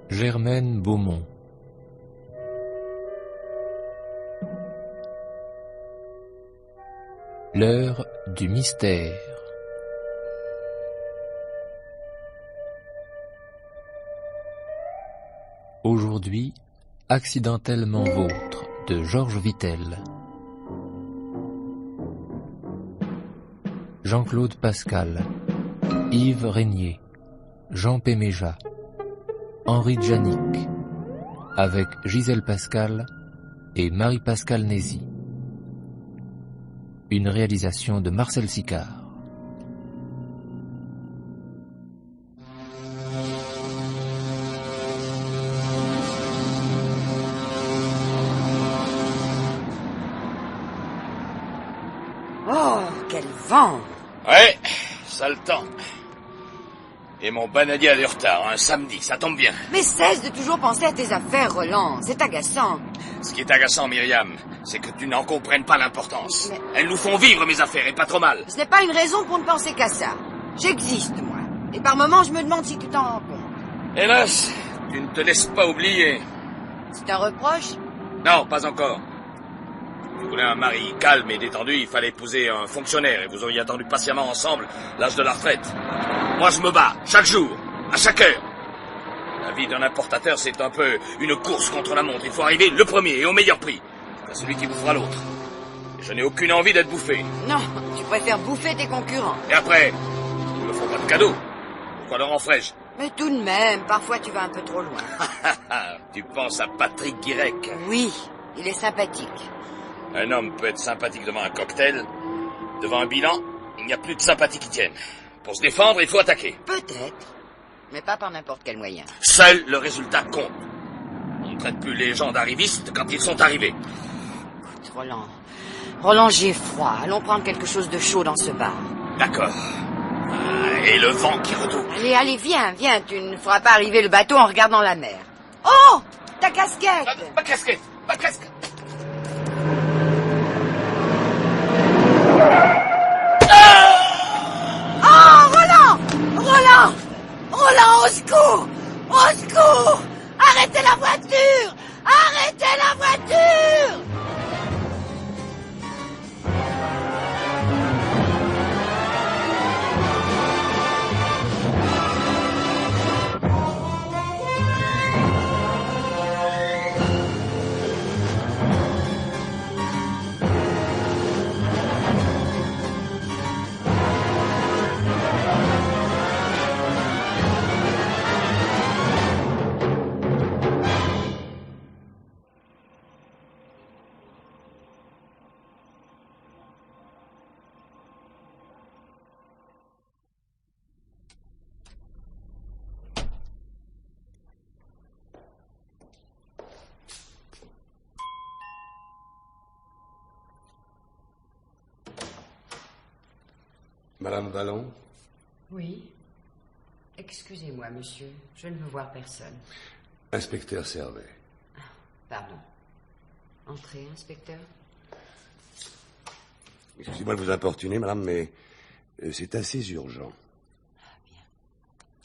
Germaine Beaumont. L'heure du mystère. Aujourd'hui, accidentellement vôtre, de Georges Vittel. Jean-Claude Pascal, Yves Régnier, Jean Péméja, Henri Djanik, avec Gisèle Pascal et Marie-Pascale Nézy. Une réalisation de Marcel Sicard. Oh, quel vent! Ouais, ça le temps. Et mon bananier a du retard, un samedi, ça tombe bien. Mais cesse de toujours penser à tes affaires, Roland. C'est agaçant. Ce qui est agaçant, Myriam, c'est que tu n'en comprennes pas l'importance. Mais... Elles nous font vivre, mes affaires, et pas trop mal. Ce n'est pas une raison pour ne penser qu'à ça. J'existe, moi. Et par moments, je me demande si tu t'en rends compte. Hélas, tu ne te laisses pas oublier. C'est un reproche? Non, pas encore. Si vous voulez un mari calme et détendu, il fallait épouser un fonctionnaire et vous auriez attendu patiemment ensemble l'âge de la retraite. Moi, je me bats, chaque jour, à chaque heure. La vie d'un importateur, c'est un peu une course contre la montre. Il faut arriver le premier et au meilleur prix. C'est celui qui bouffera l'autre. Et je n'ai aucune envie d'être bouffé. Non, tu préfères bouffer tes concurrents. Et après, ils ne me font pas de cadeaux. Pourquoi leur en ferais-je? Mais tout de même, parfois tu vas un peu trop loin. Tu penses à Patrick Guirec? Oui, il est sympathique. Un homme peut être sympathique devant un cocktail. Devant un bilan, il n'y a plus de sympathie qui tienne. Pour se défendre, il faut attaquer. Peut-être, mais pas par n'importe quel moyen. Seul le résultat compte. On ne traite plus les gens d'arrivistes quand ils sont arrivés. Écoute, Roland, j'ai froid. Allons prendre quelque chose de chaud dans ce bar. D'accord. Et le vent qui redouble. Allez, viens, tu ne feras pas arriver le bateau en regardant la mer. Oh, ta casquette! Ma casquette. Roland, au secours! Au secours! Arrêtez la voiture! Arrêtez la voiture! Madame Vallon? Oui. Excusez-moi, monsieur. Je ne veux voir personne. Inspecteur Servet. Pardon. Entrez, inspecteur. Excusez-moi de vous importuner, madame, mais c'est assez urgent. Ah, bien.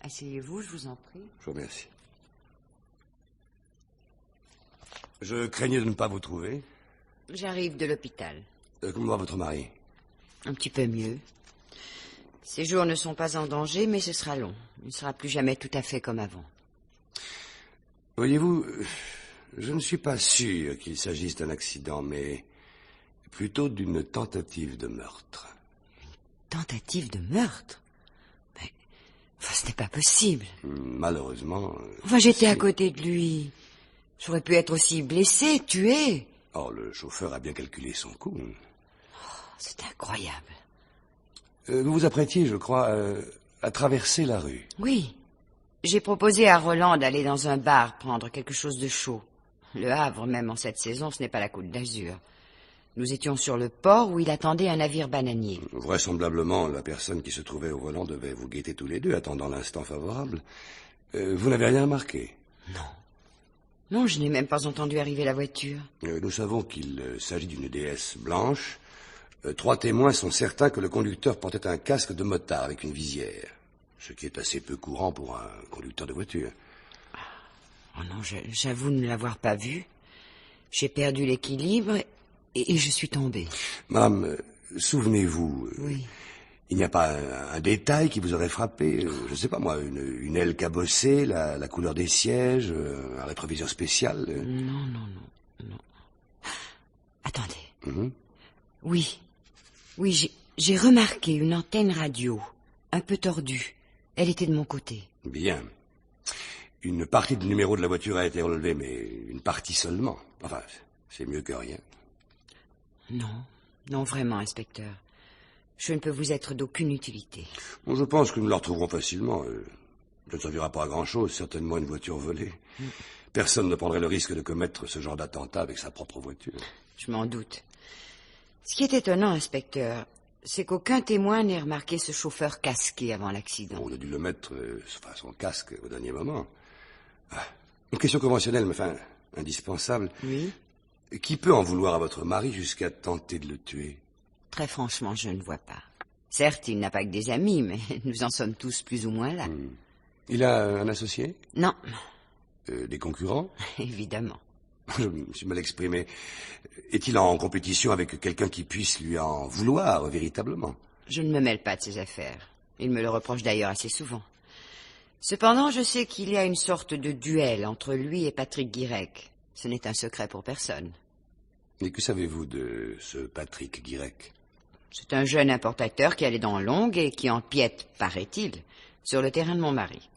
Asseyez-vous, je vous en prie. Je vous remercie. Je craignais de ne pas vous trouver. J'arrive de l'hôpital. Comment va votre mari? Un petit peu mieux. Ces jours ne sont pas en danger, mais ce sera long. Il ne sera plus jamais tout à fait comme avant. Voyez-vous, je ne suis pas sûr qu'il s'agisse d'un accident, mais plutôt d'une tentative de meurtre. Une tentative de meurtre? Mais ce n'est pas possible. Malheureusement... Enfin, j'étais à côté de lui. J'aurais pu être aussi blessé, tué. Oh, le chauffeur a bien calculé son coup. Oh, c'est incroyable. Vous vous apprêtiez, je crois, à traverser la rue. Oui. J'ai proposé à Roland d'aller dans un bar prendre quelque chose de chaud. Le Havre, même en cette saison, ce n'est pas la Côte d'Azur. Nous étions sur le port où il attendait un navire bananier. Vraisemblablement, la personne qui se trouvait au volant devait vous guetter tous les deux, attendant l'instant favorable. Vous n'avez rien remarqué? Non. Non, je n'ai même pas entendu arriver la voiture. Nous savons qu'il s'agit d'une déesse blanche. 3 témoins sont certains que le conducteur portait un casque de motard avec une visière, ce qui est assez peu courant pour un conducteur de voiture. Oh non, j'avoue ne l'avoir pas vu. J'ai perdu l'équilibre et je suis tombée. Madame, souvenez-vous, Oui. il n'y a pas un détail qui vous aurait frappé? Je ne sais pas moi, une aile cabossée, la couleur des sièges, un rétroviseur spécial? Non. Attendez. Oui, j'ai remarqué une antenne radio, un peu tordue. Elle était de mon côté. Bien. Une partie du numéro de la voiture a été relevée, mais une partie seulement. Enfin, c'est mieux que rien. Non, vraiment, inspecteur. Je ne peux vous être d'aucune utilité. Bon, je pense que nous la retrouverons facilement. Ça ne servira pas à grand-chose, certainement une voiture volée. Personne ne prendrait le risque de commettre ce genre d'attentat avec sa propre voiture. Je m'en doute. Ce qui est étonnant, inspecteur, c'est qu'aucun témoin n'ait remarqué ce chauffeur casqué avant l'accident. On a dû le mettre, son casque, au dernier moment. Une question conventionnelle, mais enfin, indispensable. Oui? Qui peut en vouloir à votre mari jusqu'à tenter de le tuer? Très franchement, je ne vois pas. Certes, il n'a pas que des amis, mais nous en sommes tous plus ou moins là. Il a un associé? Non, Des concurrents? évidemment. Je me suis mal exprimé. Est-il en compétition avec quelqu'un qui puisse lui en vouloir, véritablement? Je ne me mêle pas de ses affaires. Il me le reproche d'ailleurs assez souvent. Cependant, je sais qu'il y a une sorte de duel entre lui et Patrick Guirec. Ce n'est un secret pour personne. Et que savez-vous de ce Patrick Guirec? C'est un jeune importateur qui a les dents longues et qui empiète, paraît-il, sur le terrain de mon mari.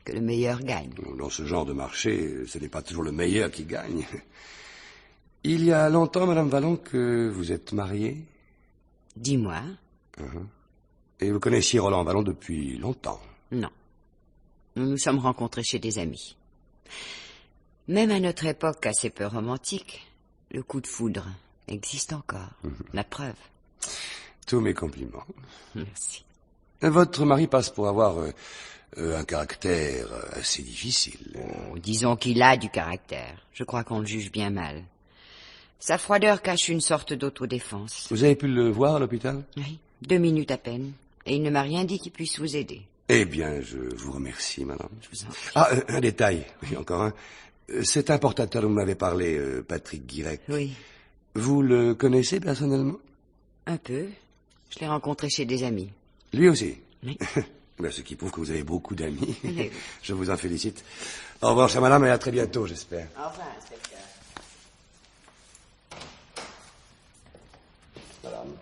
Que le meilleur gagne. Dans ce genre de marché, ce n'est pas toujours le meilleur qui gagne. Il y a longtemps, Madame Vallon, que vous êtes mariée? 10 mois. Et vous connaissiez Roland Vallon depuis longtemps? Non. Nous nous sommes rencontrés chez des amis. Même à notre époque assez peu romantique, le coup de foudre existe encore. La preuve. Tous mes compliments. Merci. Votre mari passe pour avoir un caractère assez difficile. Disons qu'il a du caractère. Je crois qu'on le juge bien mal. Sa froideur cache une sorte d'autodéfense. Vous avez pu le voir à l'hôpital? Oui, 2 minutes à peine. Et il ne m'a rien dit qui puisse vous aider. Eh bien, je vous remercie, madame. Je vous en prie. Ah, un détail. Oui, encore un. Cet importateur dont vous m'avez parlé, Patrick Guirec. Oui, Vous le connaissez personnellement? un peu. Je l'ai rencontré chez des amis. Lui aussi? Oui. Ben, ce qui prouve que vous avez beaucoup d'amis. Oui. Je vous en félicite. Au revoir, chère madame, et à très bientôt, j'espère. Au revoir, inspecteur. Madame.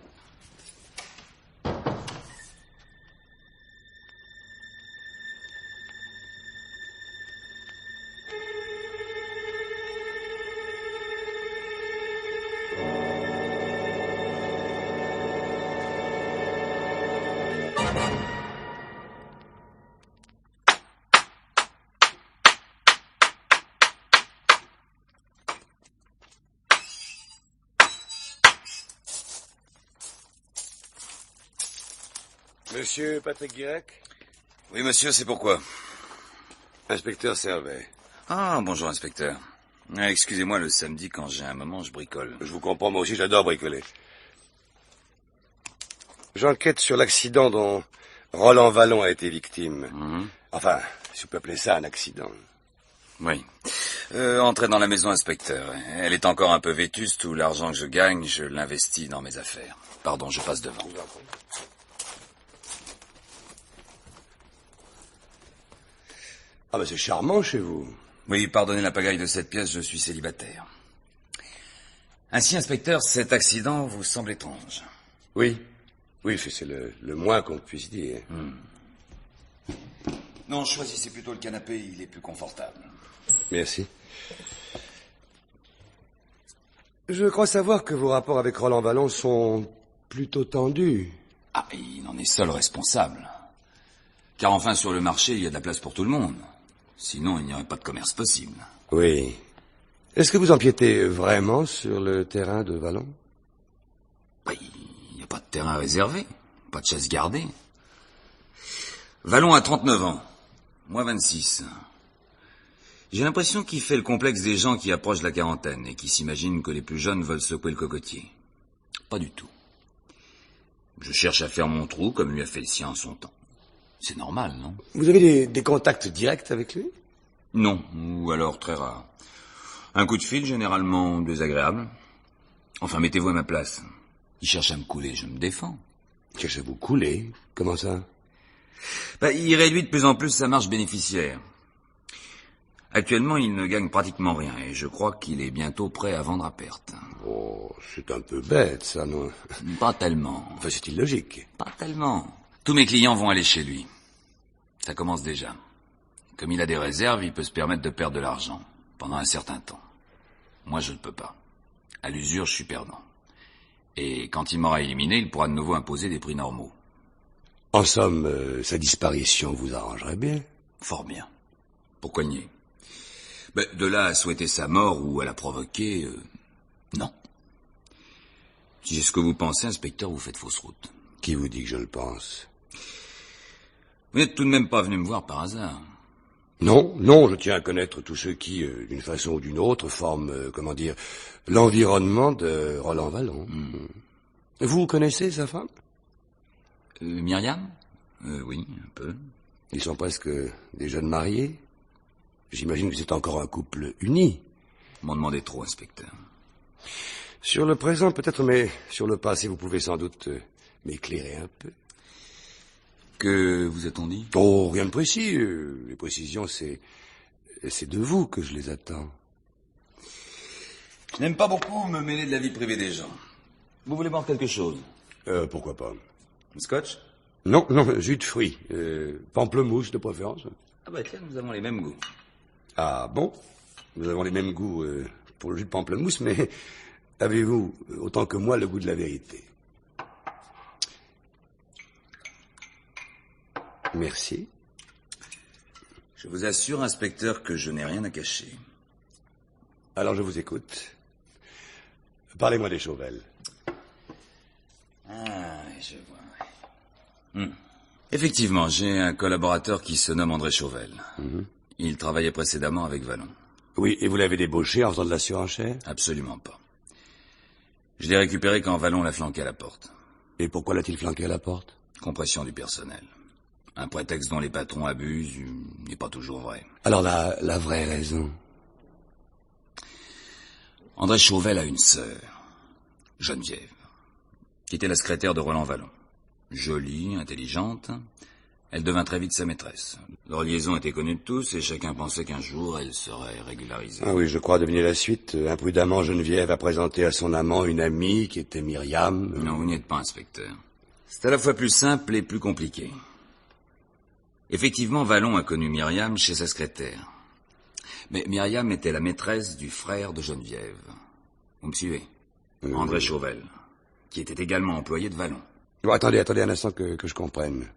Monsieur Patrick Guirec? Oui, monsieur, c'est pourquoi? Inspecteur Servet. Ah, bonjour, inspecteur. Excusez-moi, le samedi, quand j'ai un moment, je bricole. Je vous comprends, moi aussi j'adore bricoler. J'enquête sur l'accident dont Roland Vallon a été victime. Enfin, si on peut appeler ça un accident. Oui. Entrez dans la maison, inspecteur. Elle est encore un peu vétuste, tout l'argent que je gagne, je l'investis dans mes affaires. Pardon, je passe devant. Ah, mais c'est charmant chez vous. Oui, pardonnez la pagaille de cette pièce, je suis célibataire. Ainsi, inspecteur, cet accident vous semble étrange. Oui. Oui, c'est le moins qu'on puisse dire. Non, choisissez plutôt le canapé, il est plus confortable. Merci. Je crois savoir que vos rapports avec Roland Vallon sont plutôt tendus. Ah, il en est seul responsable. Car enfin, sur le marché, il y a de la place pour tout le monde. Sinon, il n'y aurait pas de commerce possible. Oui. Est-ce que vous empiétez vraiment sur le terrain de Vallon? Bah, il n'y a pas de terrain réservé, pas de chasse gardée. Vallon a 39 ans, moi 26. J'ai l'impression qu'il fait le complexe des gens qui approchent la quarantaine et qui s'imaginent que les plus jeunes veulent secouer le cocotier. Pas du tout. Je cherche à faire mon trou comme lui a fait le sien en son temps. C'est normal, non? Vous avez des contacts directs avec lui? Non, ou alors très rare. Un coup de fil, généralement désagréable. Enfin, mettez-vous à ma place. Il cherche à me couler, je me défends. Cherchez à vous couler? Comment ça? Bah, il réduit de plus en plus sa marge bénéficiaire. Actuellement, il ne gagne pratiquement rien, et je crois qu'il est bientôt prêt à vendre à perte. Oh, c'est un peu bête, ça, non? Pas tellement. Enfin, c'est illogique. Pas tellement. Tous mes clients vont aller chez lui. Ça commence déjà. Comme il a des réserves, il peut se permettre de perdre de l'argent, pendant un certain temps. Moi, je ne peux pas. À l'usure, je suis perdant. Et quand il m'aura éliminé, il pourra de nouveau imposer des prix normaux. En somme, sa disparition vous arrangerait bien. Fort bien. Pourquoi nier? Ben, de là à souhaiter sa mort ou à la provoquer, non. Si c'est ce que vous pensez, inspecteur, vous faites fausse route. Qui vous dit que je le pense? Vous n'êtes tout de même pas venu me voir par hasard. Non, non, je tiens à connaître tous ceux qui, d'une façon ou d'une autre, forment, l'environnement de Roland Vallon. Vous connaissez sa femme? Myriam? Oui, un peu. Ils sont presque des jeunes mariés. J'imagine que c'est encore un couple uni. M'en demandez trop, inspecteur. Sur le présent, peut-être, mais sur le passé, vous pouvez sans doute m'éclairer un peu. Que vous a-t-on dit? Oh, rien de précis. Les précisions, c'est de vous que je les attends. Je n'aime pas beaucoup me mêler de la vie privée des gens. Vous voulez boire quelque chose? Pourquoi pas? Scotch? Non, non, jus de fruits. Pamplemousse de préférence. Ah bah tiens, nous avons les mêmes goûts. Ah bon? Nous avons les mêmes goûts pour le jus de pamplemousse, mais avez-vous, autant que moi, le goût de la vérité? Merci. Je vous assure, inspecteur, que je n'ai rien à cacher. Alors je vous écoute. Parlez-moi des Chauvel. Ah, je vois. Effectivement, j'ai un collaborateur qui se nomme André Chauvel. Il travaillait précédemment avec Vallon. Oui, et vous l'avez débauché en faisant de la surenchère? Absolument pas. Je l'ai récupéré quand Vallon l'a flanqué à la porte. Et pourquoi l'a-t-il flanqué à la porte? Compression du personnel. Un prétexte dont les patrons abusent n'est pas toujours vrai. Alors la vraie raison? André Chauvel a une sœur, Geneviève, qui était la secrétaire de Roland Vallon. Jolie, intelligente, elle devint très vite sa maîtresse. Leur liaison était connue de tous et chacun pensait qu'un jour elle serait régularisée. Ah oui, je crois deviner la suite. Imprudemment, Geneviève a présenté à son amant une amie qui était Myriam. Non, vous n'y êtes pas, inspecteur. C'est à la fois plus simple et plus compliqué. Effectivement, Vallon a connu Myriam chez sa secrétaire. Mais Myriam était la maîtresse du frère de Geneviève. Vous me suivez? André Chauvel, qui était également employé de Vallon. Bon, attendez un instant que je comprenne.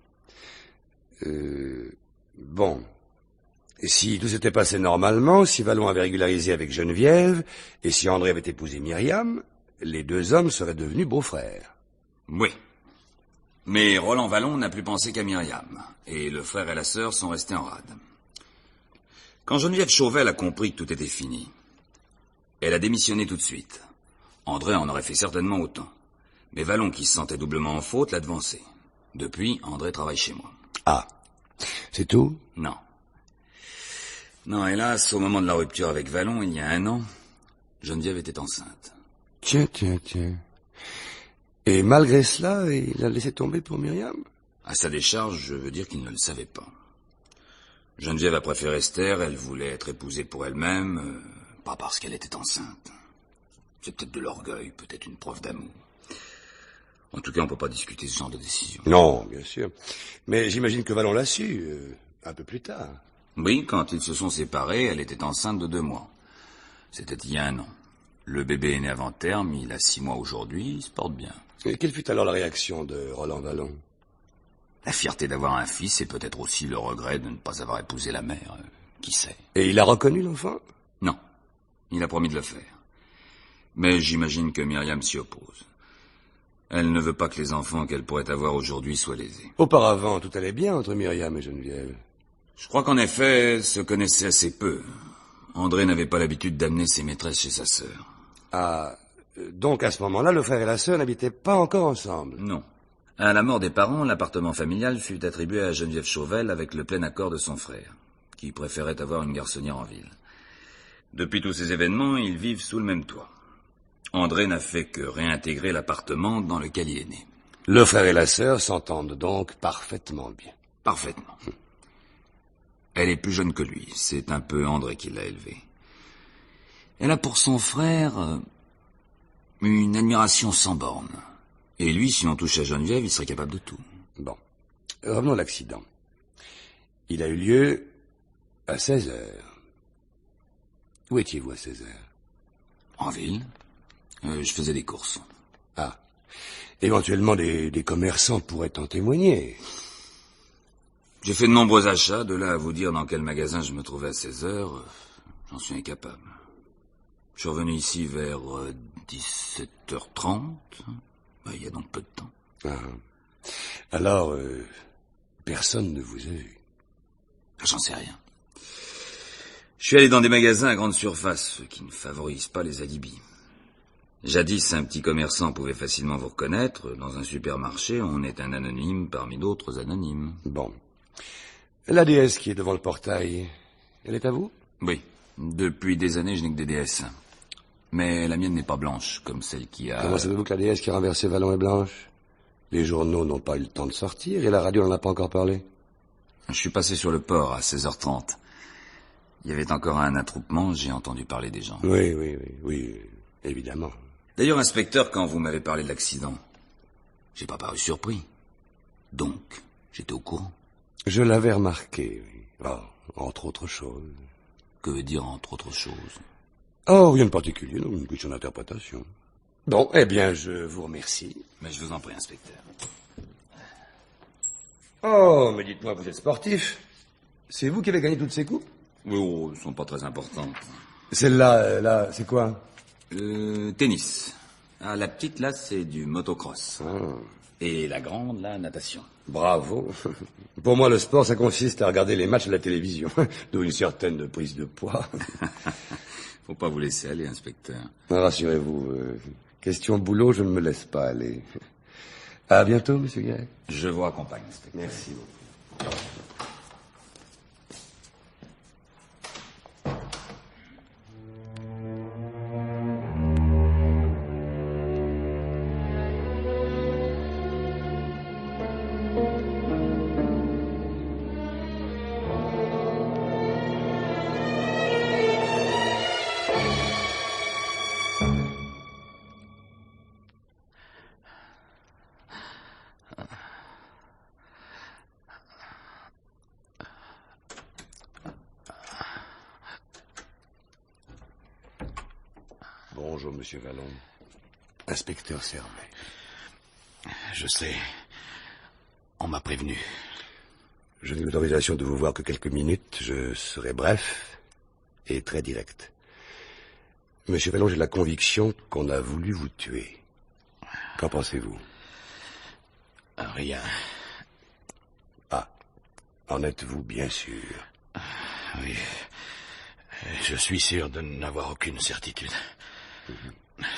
Bon. Et si tout s'était passé normalement, si Vallon avait régularisé avec Geneviève, et si André avait épousé Myriam, les deux hommes seraient devenus beaux-frères. Oui. Mais Roland Vallon n'a plus pensé qu'à Myriam, et le frère et la sœur sont restés en rade. Quand Geneviève Chauvel a compris que tout était fini, elle a démissionné tout de suite. André en aurait fait certainement autant. Mais Vallon, qui se sentait doublement en faute, l'a devancé. Depuis, André travaille chez moi. Ah, c'est tout? Non. Non, hélas, au moment de la rupture avec Vallon, il y a 1 an, Geneviève était enceinte. Tiens. Et malgré cela, il a laissé tomber pour Myriam? À sa décharge, je veux dire qu'il ne le savait pas. Geneviève a préféré Esther, elle voulait être épousée pour elle-même, pas parce qu'elle était enceinte. C'est peut-être de l'orgueil, peut-être une preuve d'amour. En tout cas, on ne peut pas discuter ce genre de décision. Non, bien sûr. Mais j'imagine que Vallon l'a su, un peu plus tard. Oui, quand ils se sont séparés, elle était enceinte de 2 mois. C'était il y a 1 an. Le bébé est né avant terme, il a 6 mois aujourd'hui, il se porte bien. Et quelle fut alors la réaction de Roland Vallon? La fierté d'avoir un fils et peut-être aussi le regret de ne pas avoir épousé la mère. Qui sait? Et il a reconnu l'enfant? Non. Il a promis de le faire. Mais j'imagine que Myriam s'y oppose. Elle ne veut pas que les enfants qu'elle pourrait avoir aujourd'hui soient lésés. Auparavant, tout allait bien entre Myriam et Geneviève. Je crois qu'en effet, se connaissaient assez peu. André n'avait pas l'habitude d'amener ses maîtresses chez sa sœur. Ah, donc à ce moment-là, le frère et la sœur n'habitaient pas encore ensemble. Non. À la mort des parents, l'appartement familial fut attribué à Geneviève Chauvel avec le plein accord de son frère, qui préférait avoir une garçonnière en ville. Depuis tous ces événements, ils vivent sous le même toit. André n'a fait que réintégrer l'appartement dans lequel il est né. Le frère et la sœur s'entendent donc parfaitement bien. Parfaitement. Elle est plus jeune que lui, c'est un peu André qui l'a élevée. Elle a pour son frère une admiration sans borne. Et lui, si on touche à Geneviève, il serait capable de tout. Bon, revenons à l'accident. Il a eu lieu à 16 heures. Où étiez-vous à 16 heures? En ville, je faisais des courses. Ah, éventuellement des commerçants pourraient en témoigner. J'ai fait de nombreux achats, de là à vous dire dans quel magasin je me trouvais à 16 heures, j'en suis incapable. Je suis revenu ici vers 17h30, il y a donc peu de temps. Ah. Alors, personne ne vous a vu? J'en sais rien. Je suis allé dans des magasins à grande surface, ce qui ne favorise pas les alibis. Jadis, un petit commerçant pouvait facilement vous reconnaître. Dans un supermarché, on est un anonyme parmi d'autres anonymes. Bon. La déesse qui est devant le portail, elle est à vous? Oui. Depuis des années, je n'ai que des déesses. Mais la mienne n'est pas blanche, comme celle qui a... Comment savez-vous que la déesse qui a renversé Vallon est blanche? Les journaux n'ont pas eu le temps de sortir et la radio n'en a pas encore parlé. Je suis passé sur le port à 16h30. Il y avait encore un attroupement, j'ai entendu parler des gens. Oui, évidemment. D'ailleurs, inspecteur, quand vous m'avez parlé de l'accident, j'ai pas paru surpris. Donc, j'étais au courant. Je l'avais remarqué, oui. Oh, entre autres choses. Que veut dire entre autres choses? Oh, rien de particulier, non, une question d'interprétation. Bon, eh bien, je vous remercie. Mais je vous en prie, inspecteur. Oh, mais dites-moi, vous êtes sportif. C'est vous qui avez gagné toutes ces coupes? Oui, elles sont pas très importantes. Celle-là, là, c'est quoi? Tennis. Ah, la petite, là, c'est du motocross. Ah. Et la grande, la natation. Bravo. Pour moi, le sport, ça consiste à regarder les matchs à la télévision. D'où une certaine prise de poids. Faut pas vous laisser aller, inspecteur. Rassurez-vous, question boulot, je ne me laisse pas aller. À bientôt, monsieur Guéret. Je vous raccompagne, inspecteur. Merci beaucoup. Bonjour, monsieur Vallon. Inspecteur Sermet. Je sais. On m'a prévenu. Je n'ai l'autorisation de vous voir que quelques minutes. Je serai bref et très direct. Monsieur Vallon, j'ai la conviction qu'on a voulu vous tuer. Qu'en pensez-vous? Rien. Ah, en êtes-vous bien sûr? Oui. Je suis sûr de n'avoir aucune certitude.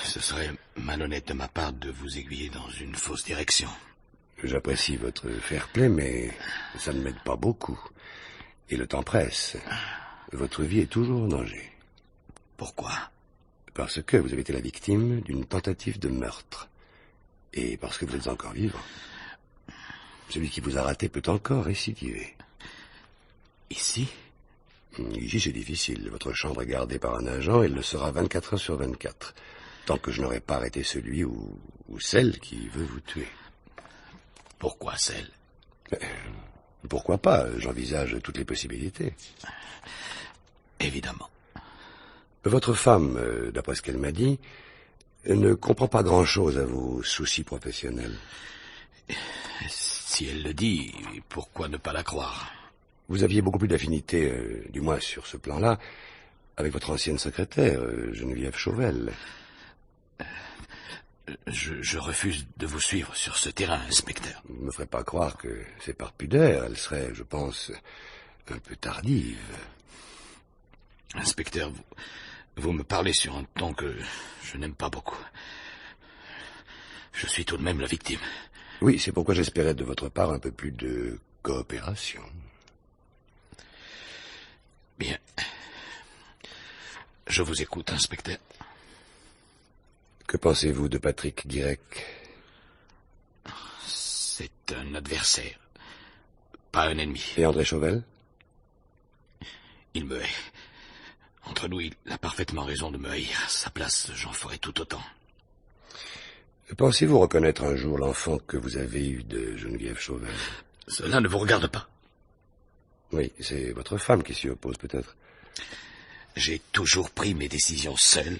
Ce serait malhonnête de ma part de vous aiguiller dans une fausse direction. J'apprécie votre fair-play, mais ça ne m'aide pas beaucoup. Et le temps presse. Votre vie est toujours en danger. Pourquoi? Parce que vous avez été la victime d'une tentative de meurtre. Et parce que vous êtes encore vivant. Celui qui vous a raté peut encore récidiver. Ici? Ici, c'est difficile. Votre chambre est gardée par un agent et elle le sera 24 heures sur 24. Tant que je n'aurai pas arrêté celui ou celle qui veut vous tuer. Pourquoi celle? Pourquoi pas? J'envisage toutes les possibilités. Évidemment. Votre femme, d'après ce qu'elle m'a dit, ne comprend pas grand-chose à vos soucis professionnels. Si elle le dit, pourquoi ne pas la croire? Vous aviez beaucoup plus d'affinité, du moins sur ce plan-là, Avec votre ancienne secrétaire, Geneviève Chauvel. Je refuse de vous suivre sur ce terrain, inspecteur. Vous ne me ferez pas croire que c'est par pudeur. Elle serait, je pense, un peu tardive. Inspecteur, vous me parlez sur un ton que je n'aime pas beaucoup. Je suis tout de même la victime. Oui, c'est pourquoi j'espérais de votre part un peu plus de coopération. Bien. Je vous écoute, inspecteur. Que pensez-vous de Patrick Guirec? C'est un adversaire, pas un ennemi. Et André Chauvel? Il me hait. Entre nous, il a parfaitement raison de me haïr. À sa place, j'en ferai tout autant. Pensez-vous reconnaître un jour l'enfant que vous avez eu de Geneviève Chauvel? Cela ne vous regarde pas. Oui, c'est votre femme qui s'y oppose peut-être. J'ai toujours pris mes décisions seul,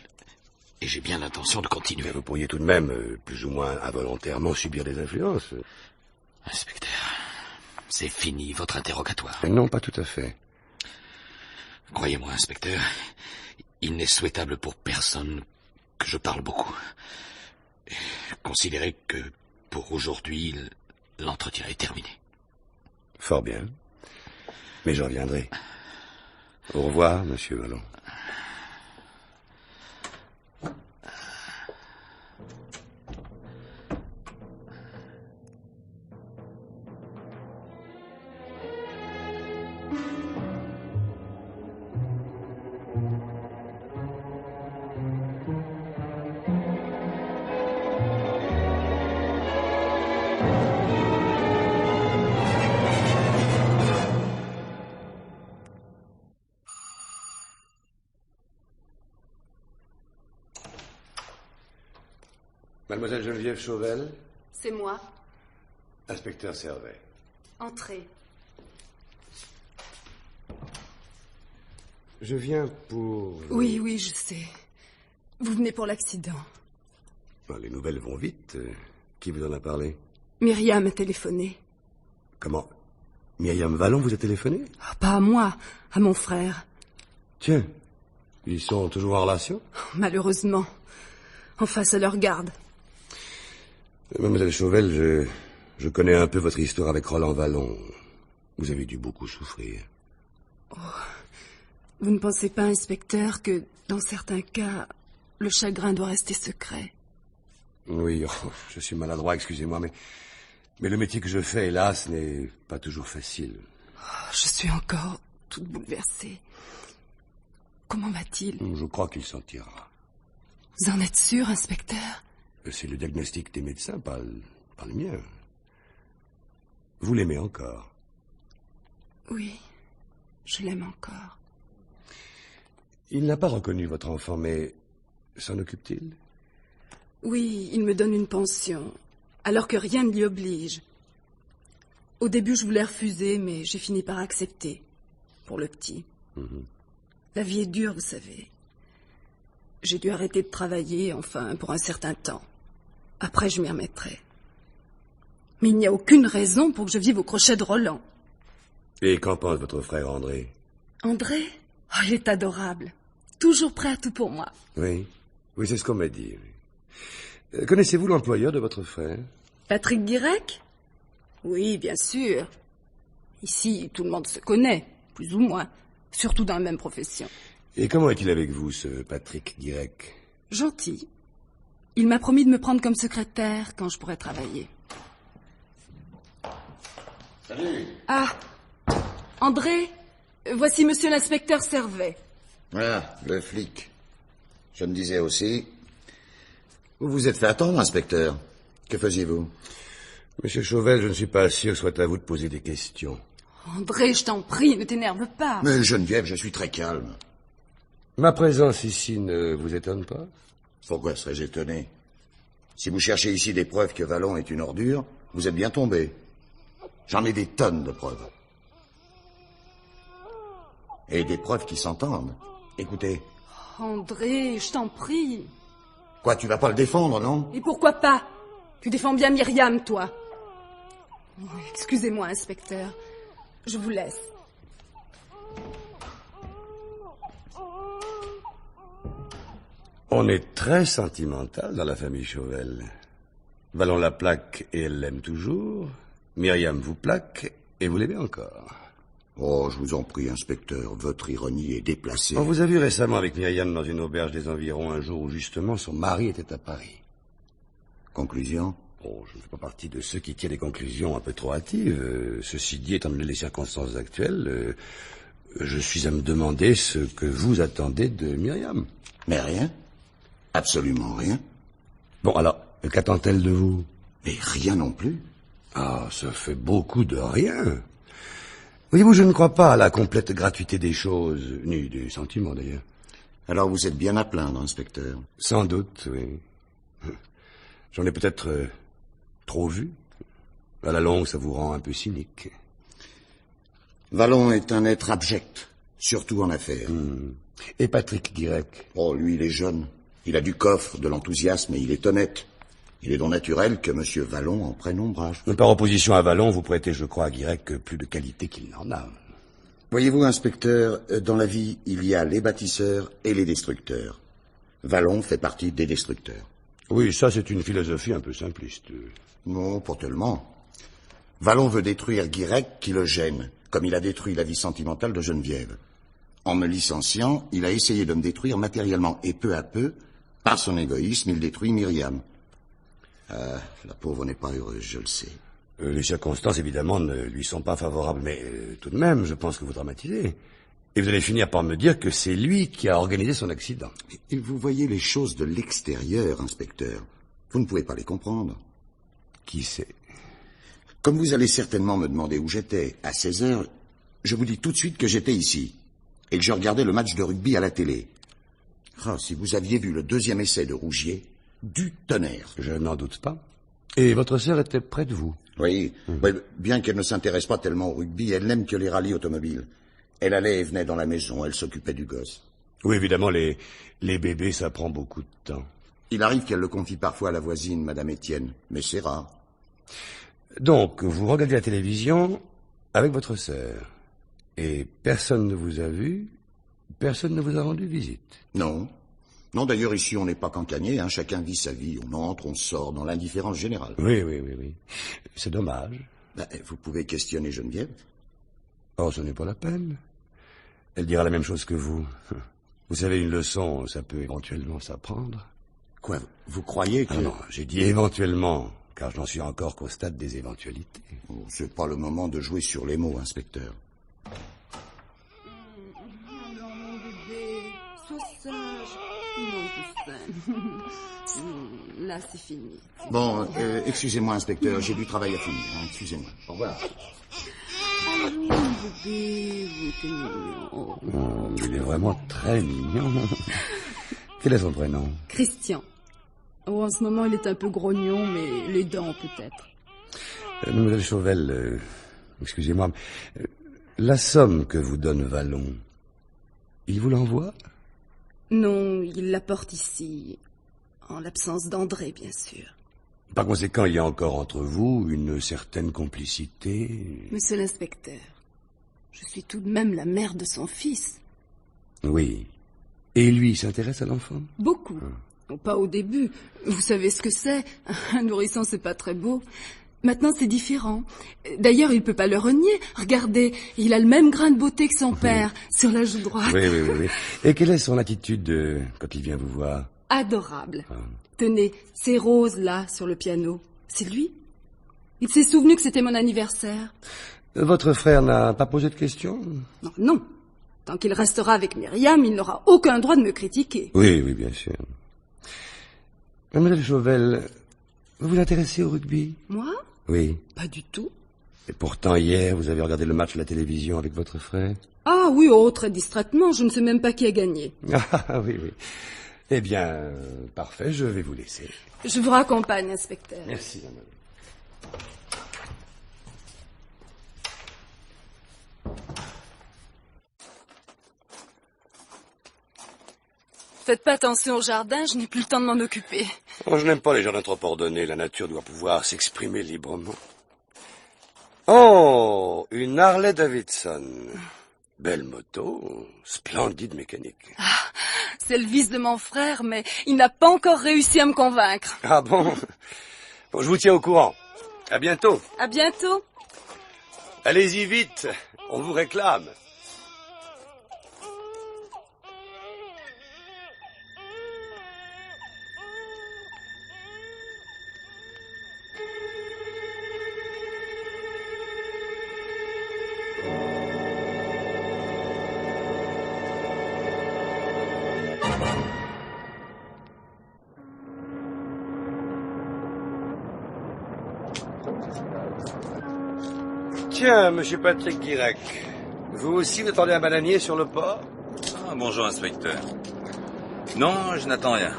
et j'ai bien l'intention de continuer. Mais vous pourriez tout de même, plus ou moins involontairement, subir des influences. Inspecteur, c'est fini votre interrogatoire. Non, pas tout à fait. Croyez-moi, inspecteur, il n'est souhaitable pour personne que je parle beaucoup. Considérez que, pour aujourd'hui, l'entretien est terminé. Fort bien. Mais je reviendrai. Au revoir, monsieur Vallon. Mademoiselle Geneviève Chauvel? C'est moi. Inspecteur Servet. Entrez. Je viens pour... Oui, je sais. Vous venez pour l'accident. Les nouvelles vont vite. Qui vous en a parlé? Myriam a téléphoné. Comment? Myriam Vallon vous a téléphoné? Pas à moi, à mon frère. Tiens, ils sont toujours en relation? Malheureusement. Enfin, ça leur garde. Mademoiselle Chauvel, je connais un peu votre histoire avec Roland Vallon. Vous avez dû beaucoup souffrir. Oh, vous ne pensez pas, inspecteur, que dans certains cas, le chagrin doit rester secret? Oui, je suis maladroit, excusez-moi, mais le métier que je fais, hélas, n'est pas toujours facile. Je suis encore toute bouleversée. Comment va-t-il? Je crois qu'il s'en tirera. Vous en êtes sûr, inspecteur? C'est le diagnostic des médecins, pas le mien. Vous l'aimez encore? Oui, je l'aime encore. Il n'a pas reconnu votre enfant, mais s'en occupe-t-il? Oui, il me donne une pension, alors que rien ne l'y oblige. Au début, je voulais refuser, mais j'ai fini par accepter, pour le petit. La vie est dure, vous savez. J'ai dû arrêter de travailler, enfin, pour un certain temps. Après, je m'y remettrai. Mais il n'y a aucune raison pour que je vive au crochet de Roland. Et qu'en pense votre frère André? André? Oh, il est adorable. Toujours prêt à tout pour moi. Oui, c'est ce qu'on m'a dit. Connaissez-vous l'employeur de votre frère? Patrick Guirec? Oui, bien sûr. Ici, tout le monde se connaît, plus ou moins. Surtout dans la même profession. Et comment est-il avec vous, ce Patrick Guirec? Gentil. Il m'a promis de me prendre comme secrétaire quand je pourrai travailler. Salut. Ah, André, voici monsieur l'inspecteur Servet. Ah, le flic. Je me disais aussi... Vous vous êtes fait attendre, inspecteur. Que faisiez-vous? Monsieur Chauvel, je ne suis pas sûr que ce soit à vous de poser des questions. André, je t'en prie, ne t'énerve pas. Mais Geneviève, je suis très calme. Ma présence ici ne vous étonne pas? Pourquoi serais-je étonné? Si vous cherchez ici des preuves que Vallon est une ordure, vous êtes bien tombé. J'en ai des tonnes de preuves. Et des preuves qui s'entendent. Écoutez. André, je t'en prie. Quoi, tu vas pas le défendre, non? Et pourquoi pas? Tu défends bien Myriam, toi. Excusez-moi, inspecteur. Je vous laisse. On est très sentimental dans la famille Chauvel. Vallon la plaque et elle l'aime toujours. Myriam vous plaque et vous l'aimez encore. Oh, je vous en prie, inspecteur, votre ironie est déplacée. On vous a vu récemment avec Myriam dans une auberge des environs un jour où justement son mari était à Paris. Conclusion? Oh, je ne fais pas partie de ceux qui tirent des conclusions un peu trop hâtives. Ceci dit, étant donné les circonstances actuelles, je suis à me demander ce que vous attendez de Myriam. Mais rien. Absolument rien. Bon, alors, qu'attend-elle de vous? Mais rien non plus. Ah, ça fait beaucoup de rien. Voyez-vous, je ne crois pas à la complète gratuité des choses, ni des sentiments d'ailleurs. Alors vous êtes bien à plaindre, inspecteur. Sans doute, oui. J'en ai peut-être trop vu. À la longue, ça vous rend un peu cynique. Vallon est un être abject, surtout en affaires. Et Patrick Guirec? Oh, lui, il est jeune. Il a du coffre, de l'enthousiasme et il est honnête. Il est donc naturel que M. Vallon en prenne ombrage. Par opposition à Vallon, vous prêtez, je crois, à Guirec plus de qualité qu'il n'en a. Voyez-vous, inspecteur, dans la vie, il y a les bâtisseurs et les destructeurs. Vallon fait partie des destructeurs. Oui, ça, c'est une philosophie un peu simpliste. Non, pas tellement. Vallon veut détruire Guirec qui le gêne, comme il a détruit la vie sentimentale de Geneviève. En me licenciant, il a essayé de me détruire matériellement, et peu à peu, par son égoïsme, il détruit Myriam. La pauvre n'est pas heureuse, je le sais. Les circonstances, évidemment, ne lui sont pas favorables, mais tout de même, je pense que vous dramatisez. Et vous allez finir par me dire que c'est lui qui a organisé son accident. Mais vous voyez les choses de l'extérieur, inspecteur. Vous ne pouvez pas les comprendre. Qui sait? Comme vous allez certainement me demander où j'étais, à 16 heures, je vous dis tout de suite que j'étais ici, et que je regardais le match de rugby à la télé. Ah, si vous aviez vu le deuxième essai de Rougier, du tonnerre. Je n'en doute pas. Et votre sœur était près de vous? Oui, oui, bien qu'elle ne s'intéresse pas tellement au rugby, elle n'aime que les rallyes automobiles. Elle allait et venait dans la maison, elle s'occupait du gosse. Oui, évidemment, les bébés, ça prend beaucoup de temps. Il arrive qu'elle le confie parfois à la voisine, Madame Étienne, mais c'est rare. Donc, vous regardez la télévision avec votre sœur, et personne ne vous a vu, personne ne vous a rendu visite? Non. Non, d'ailleurs, ici, on n'est pas cancanier, hein. Chacun vit sa vie. On entre, on sort, dans l'indifférence générale. Oui. C'est dommage. Vous pouvez questionner Geneviève. Oh, ce n'est pas la peine. Elle dira la même chose que vous. Vous savez, une leçon, ça peut éventuellement s'apprendre. Quoi, vous croyez que... Ah non, j'ai dit éventuellement, car je n'en suis encore qu'au stade des éventualités. Oh, c'est pas le moment de jouer sur les mots, inspecteur. Là, c'est fini. Bon, excusez-moi, inspecteur, j'ai du travail à finir. Hein, excusez-moi. Au revoir. Oh, il est vraiment très mignon. Quel est son prénom? Christian. Oh, en ce moment, il est un peu grognon, mais les dents, peut-être. Mademoiselle Chauvel, excusez-moi, la somme que vous donne Vallon, il vous l'envoie? Non, il la porte ici, en l'absence d'André, bien sûr. Par conséquent, il y a encore entre vous une certaine complicité. Monsieur l'inspecteur, je suis tout de même la mère de son fils. Oui. Et lui, il s'intéresse à l'enfant? Beaucoup. Oh, pas au début. Vous savez ce que c'est. Un nourrisson, c'est pas très beau. Maintenant, c'est différent. D'ailleurs, il peut pas le renier. Regardez, il a le même grain de beauté que son père, sur la joue droite. Oui. Et quelle est son attitude quand il vient vous voir? Adorable. Tenez, ces roses-là, sur le piano, c'est lui. Il s'est souvenu que c'était mon anniversaire. Votre frère n'a pas posé de questions? Non. Tant qu'il restera avec Myriam, il n'aura aucun droit de me critiquer. Oui, bien sûr. Mademoiselle Chauvel, vous vous intéressez au rugby? Moi? Oui. Pas du tout. Et pourtant, hier, vous avez regardé le match à la télévision avec votre frère? Ah oui, très distraitement. Je ne sais même pas qui a gagné. Ah oui. Eh bien, parfait, je vais vous laisser. Je vous raccompagne, inspecteur. Merci, madame. Faites pas attention au jardin, je n'ai plus le temps de m'en occuper. Oh, je n'aime pas les jardins trop ordonnés. La nature doit pouvoir s'exprimer librement. Oh, une Harley Davidson. Belle moto, splendide mécanique. Ah, C'est le vice de mon frère, mais il n'a pas encore réussi à me convaincre. Ah bon? Bon, je vous tiens au courant. À bientôt. À bientôt. Allez-y vite, on vous réclame. Tiens, monsieur Patrick Guirec, vous aussi vous attendez un bananier sur le port? Ah, bonjour, inspecteur. Non, je n'attends rien.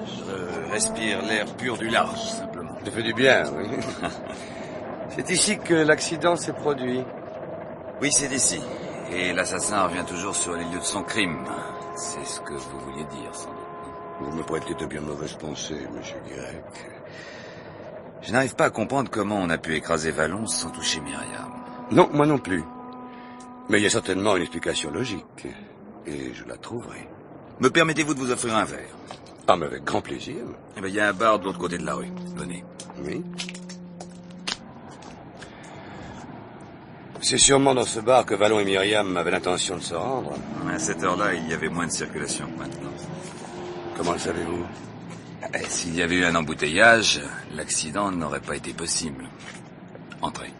Je respire l'air pur du large, simplement. Ça fait du bien, oui. C'est ici que l'accident s'est produit. Oui, c'est ici. Et l'assassin revient toujours sur les lieux de son crime. C'est ce que vous vouliez dire, sans doute. Vous me prêtez de bien mauvaises pensées, monsieur Guirec. Je n'arrive pas à comprendre comment on a pu écraser Vallon sans toucher Myriam. Non, moi non plus. Mais il y a certainement une explication logique. Et je la trouverai. Me permettez-vous de vous offrir un verre? Ah, mais avec grand plaisir. Eh bien, il y a un bar de l'autre côté de la rue. Venez. Oui. C'est sûrement dans ce bar que Vallon et Myriam avaient l'intention de se rendre. À cette heure-là, il y avait moins de circulation que maintenant. Comment le savez-vous? S'il y avait eu un embouteillage, l'accident n'aurait pas été possible. Entrez.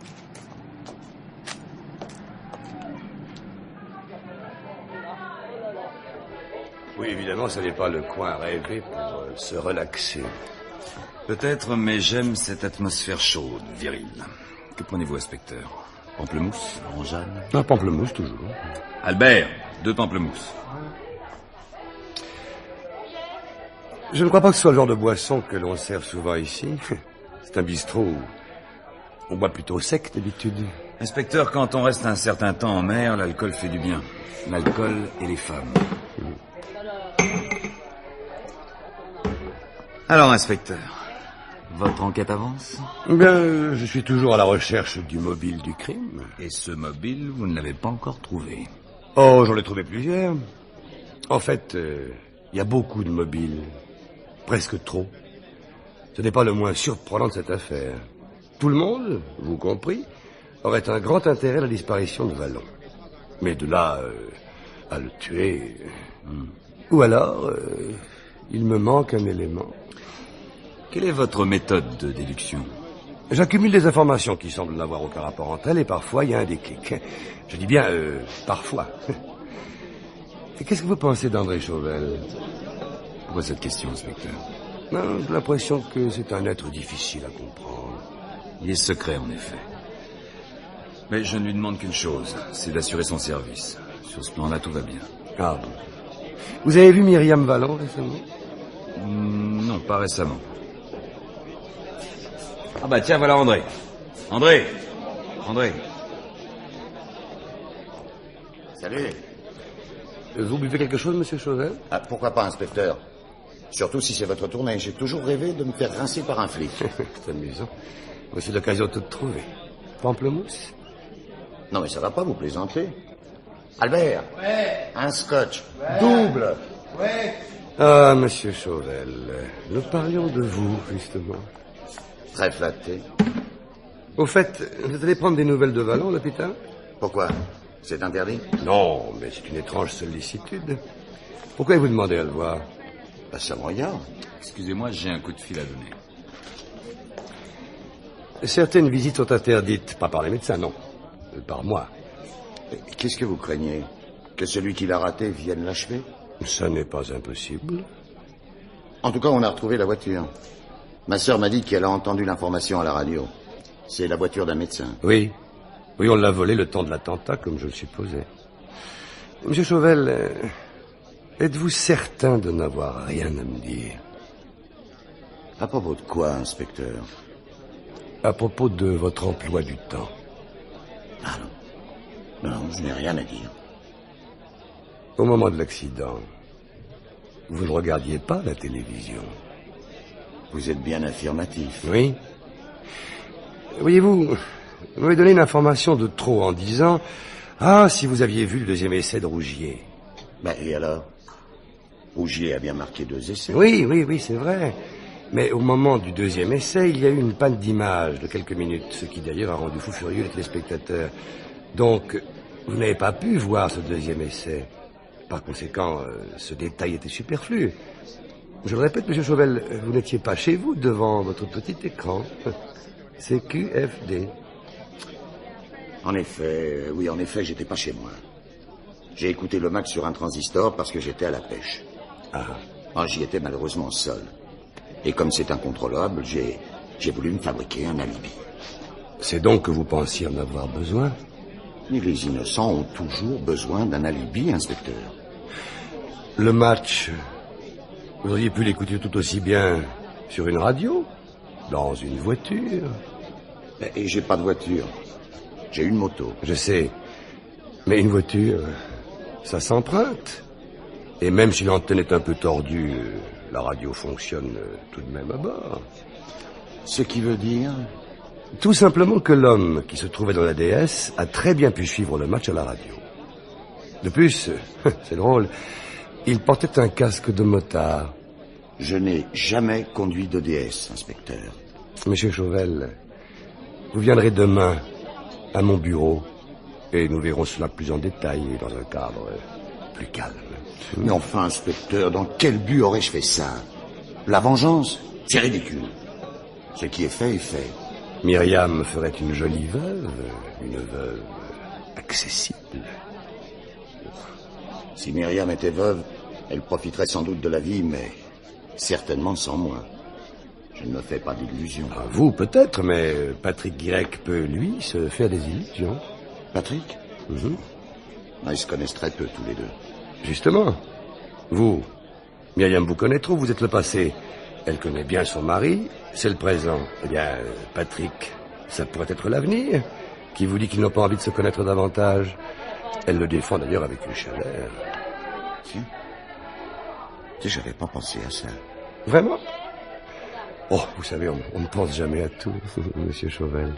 Oui, évidemment, ce n'est pas le coin rêvé pour se relaxer. Peut-être, mais j'aime cette atmosphère chaude, virile. Que prenez-vous, inspecteur? Pamplemousse, orangeade? Un pamplemousse, toujours. Albert, 2 pamplemousses. Je ne crois pas que ce soit le genre de boisson que l'on sert souvent ici. C'est un bistrot où on boit plutôt sec d'habitude. Inspecteur, quand on reste un certain temps en mer, l'alcool fait du bien. L'alcool et les femmes. Alors, inspecteur, votre enquête avance? Bien, je suis toujours à la recherche du mobile du crime. Et ce mobile, vous ne l'avez pas encore trouvé? Oh, j'en ai trouvé plusieurs. En fait, il y a beaucoup de mobiles. Presque trop. Ce n'est pas le moins surprenant de cette affaire. Tout le monde, vous compris, aurait un grand intérêt à la disparition de Vallon. Mais de là à le tuer... Ou alors, il me manque un élément. Quelle est votre méthode de déduction? J'accumule des informations qui semblent n'avoir aucun rapport entre elles et parfois il y a un déclic. Je dis bien parfois. Et qu'est-ce que vous pensez d'André Chauvel? Pourquoi cette question, inspecteur? J'ai l'impression que c'est un être difficile à comprendre. Il est secret, en effet. Mais je ne lui demande qu'une chose, c'est d'assurer son service. Sur ce plan-là, tout va bien. Ah bon. Vous avez vu Myriam Vallon récemment? Non, pas récemment. Ah bah tiens, voilà André. André. Salut. Vous buvez quelque chose, monsieur Chauvel? Ah, pourquoi pas, inspecteur? Surtout si c'est votre tournée. J'ai toujours rêvé de me faire rincer par un flic. C'est amusant. Voici l'occasion de tout trouver. Pamplemousse? Non, mais ça va pas, vous plaisantez. Albert. Ouais. Un scotch. Ouais. Double. Ouais. Ah, monsieur Chauvel, nous parlions de vous, justement. Très flatté. Au fait, vous allez prendre des nouvelles de Vallon, à l'hôpital? Pourquoi? C'est interdit? Non, mais c'est une étrange sollicitude. Pourquoi vous demandez à le voir? Bah, ça me regarde. Excusez-moi, j'ai un coup de fil à donner. Certaines visites sont interdites, pas par les médecins, non. Par moi. Qu'est-ce que vous craignez? Que celui qui l'a raté vienne l'achever? Ça n'est pas impossible. En tout cas, on a retrouvé la voiture. Ma sœur m'a dit qu'elle a entendu l'information à la radio. C'est la voiture d'un médecin. Oui, on l'a volée le temps de l'attentat, comme je le supposais. Monsieur Chauvel, êtes-vous certain de n'avoir rien à me dire? À propos de quoi, inspecteur? À propos de votre emploi du temps. Ah non. Non, je n'ai rien à dire. Au moment de l'accident, vous ne regardiez pas la télévision? Vous êtes bien affirmatif. Oui. Voyez-vous, vous m'avez donné une information de trop en disant « Ah, si vous aviez vu le deuxième essai de Rougier. » Ben, et alors? Rougier a bien marqué 2 essais. Oui, c'est vrai. Mais au moment du 2e essai, il y a eu une panne d'image de quelques minutes, ce qui d'ailleurs a rendu fou furieux les téléspectateurs. Donc, vous n'avez pas pu voir ce 2e essai. Par conséquent, ce détail était superflu. Je le répète, Monsieur Chauvel, vous n'étiez pas chez vous devant votre petit écran. C'est QFD. En effet, j'étais pas chez moi. J'ai écouté le match sur un transistor parce que j'étais à la pêche. J'y étais malheureusement seul. Et comme c'est incontrôlable, j'ai voulu me fabriquer un alibi. C'est donc que vous pensiez en avoir besoin? Mais les innocents ont toujours besoin d'un alibi, inspecteur. Le match, vous auriez pu l'écouter tout aussi bien sur une radio, dans une voiture. Et j'ai pas de voiture. J'ai une moto. Je sais. Mais une voiture, ça s'emprunte. Et même si l'antenne est un peu tordue, la radio fonctionne tout de même à bord. Ce qui veut dire? Tout simplement que l'homme qui se trouvait dans la DS a très bien pu suivre le match à la radio. De plus, c'est drôle, il portait un casque de motard. Je n'ai jamais conduit de DS, inspecteur. Monsieur Chauvel, vous viendrez demain à mon bureau et nous verrons cela plus en détail et dans un cadre plus calme. Mais enfin, inspecteur, dans quel but aurais-je fait ça? La vengeance? C'est ridicule. Ce qui est fait est fait. Myriam ferait une jolie veuve, une veuve accessible. Si Myriam était veuve, elle profiterait sans doute de la vie, mais certainement sans moi. Je ne me fais pas d'illusions. Vous, peut-être, mais Patrick Guirec peut, lui, se faire des illusions. Patrick? Ils se connaissent très peu, tous les deux. Justement. Vous, Myriam vous connaît trop, vous êtes le passé. Elle connaît bien son mari, c'est le présent. Eh bien, Patrick, ça pourrait être l'avenir. Qui vous dit qu'ils n'ont pas envie de se connaître davantage? Elle le défend d'ailleurs avec une chaleur. Si, j'avais pas pensé à ça. Vraiment? Oh, vous savez, on ne pense jamais à tout, Monsieur Chauvel.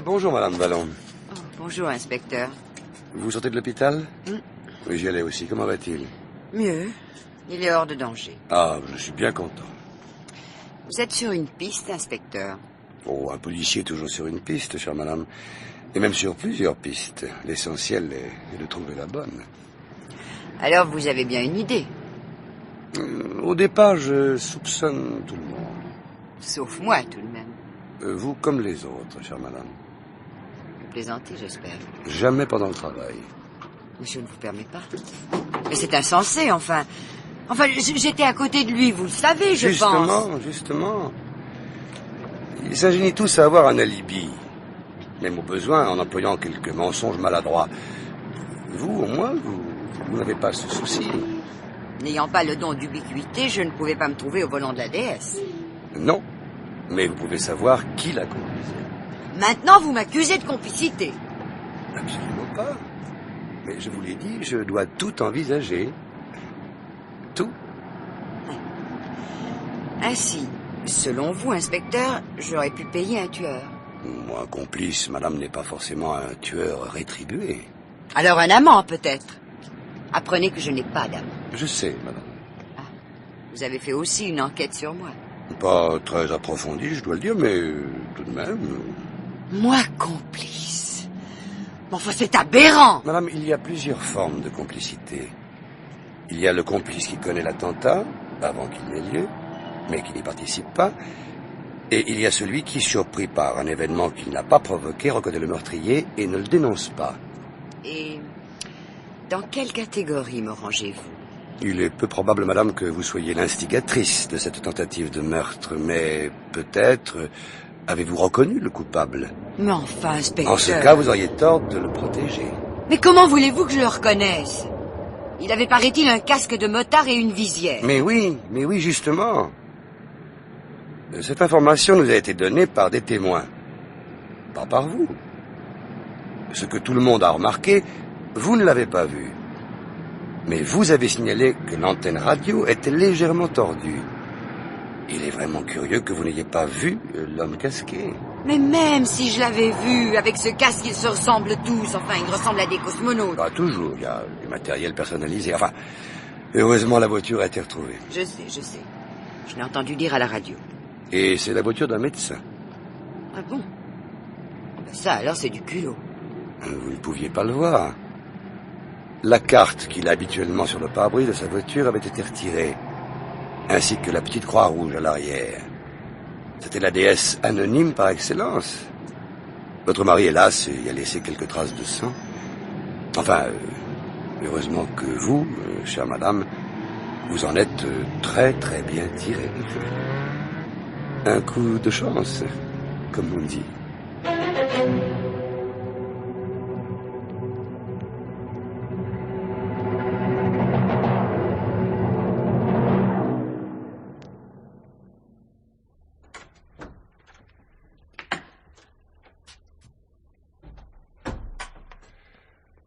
Bonjour, Madame Vallon. Oh, bonjour, inspecteur. Vous sortez de l'hôpital? Oui, j'y allais aussi. Comment va-t-il? Mieux. Il est hors de danger. Ah, je suis bien content. Vous êtes sur une piste, inspecteur? Oh, un policier est toujours sur une piste, chère madame. Et même sur plusieurs pistes. L'essentiel est de trouver la bonne. Alors, vous avez bien une idée? Au départ, je soupçonne tout le monde. Sauf moi, tout de même. Vous comme les autres, chère madame. Vous plaisantez, j'espère. Jamais pendant le travail. Mais je ne vous permets pas. Mais c'est insensé, enfin. Enfin, j'étais à côté de lui, vous le savez, je pense. Justement. Ils s'ingénient tous à avoir un alibi. Même au besoin, en employant quelques mensonges maladroits. Vous, au moins, vous n'avez pas ce souci. N'ayant pas le don d'ubiquité, je ne pouvais pas me trouver au volant de la DS. Non. Mais vous pouvez savoir qui l'a conduisait. Maintenant, vous m'accusez de complicité. Absolument pas. Mais je vous l'ai dit, je dois tout envisager. Tout. Ainsi, selon vous, inspecteur, j'aurais pu payer un tueur. Moi, complice, madame n'est pas forcément un tueur rétribué. Alors un amant, peut-être. Apprenez que je n'ai pas d'amant. Je sais, madame. Ah, vous avez fait aussi une enquête sur moi. Pas très approfondie, je dois le dire, mais tout de même... Moi, complice. Mais enfin, c'est aberrant. Madame, il y a plusieurs formes de complicité. Il y a le complice qui connaît l'attentat, avant qu'il n'ait lieu, mais qui n'y participe pas. Et il y a celui qui, surpris par un événement qu'il n'a pas provoqué, reconnaît le meurtrier et ne le dénonce pas. Et dans quelle catégorie me rangez-vous? Il est peu probable, madame, que vous soyez l'instigatrice de cette tentative de meurtre, mais peut-être avez-vous reconnu le coupable? Mais enfin, inspecteur... En ce cas, vous auriez tort de le protéger. Mais comment voulez-vous que je le reconnaisse? Il avait, paraît-il, un casque de motard et une visière. Mais oui, justement. Cette information nous a été donnée par des témoins. Pas par vous. Ce que tout le monde a remarqué, vous ne l'avez pas vu. Mais vous avez signalé que l'antenne radio était légèrement tordue. Il est vraiment curieux que vous n'ayez pas vu l'homme casqué. Mais même si je l'avais vu, avec ce casque, ils se ressemblent tous. Enfin, ils ressemblent à des cosmonautes. Pas toujours, il y a du matériel personnalisé. Enfin, heureusement, la voiture a été retrouvée. Je sais. Je l'ai entendu dire à la radio. Et c'est la voiture d'un médecin. Ah bon? Ça, alors, c'est du culot. Vous ne pouviez pas le voir. La carte qu'il a habituellement sur le pare-brise de sa voiture avait été retirée, ainsi que la petite croix rouge à l'arrière. C'était la déesse anonyme par excellence. Votre mari, hélas, y a laissé quelques traces de sang. Enfin, heureusement que vous, chère madame, vous en êtes très très bien tiré. Un coup de chance, comme on dit.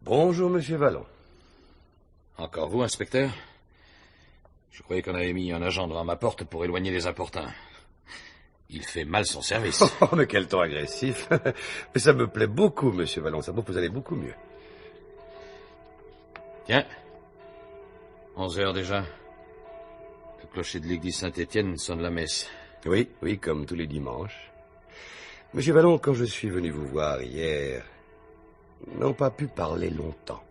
Bonjour, monsieur Vallon. Encore vous, inspecteur? Je croyais qu'on avait mis un agent devant ma porte pour éloigner les importuns. Il fait mal son service. Oh, mais quel ton agressif. Mais ça me plaît beaucoup, monsieur Vallon. Ça montre que vous allez beaucoup mieux. Tiens. 11 heures déjà. Le clocher de l'église Saint-Étienne sonne la messe. Oui, comme tous les dimanches. Monsieur Vallon, quand je suis venu vous voir hier, n'ont pas pu parler longtemps.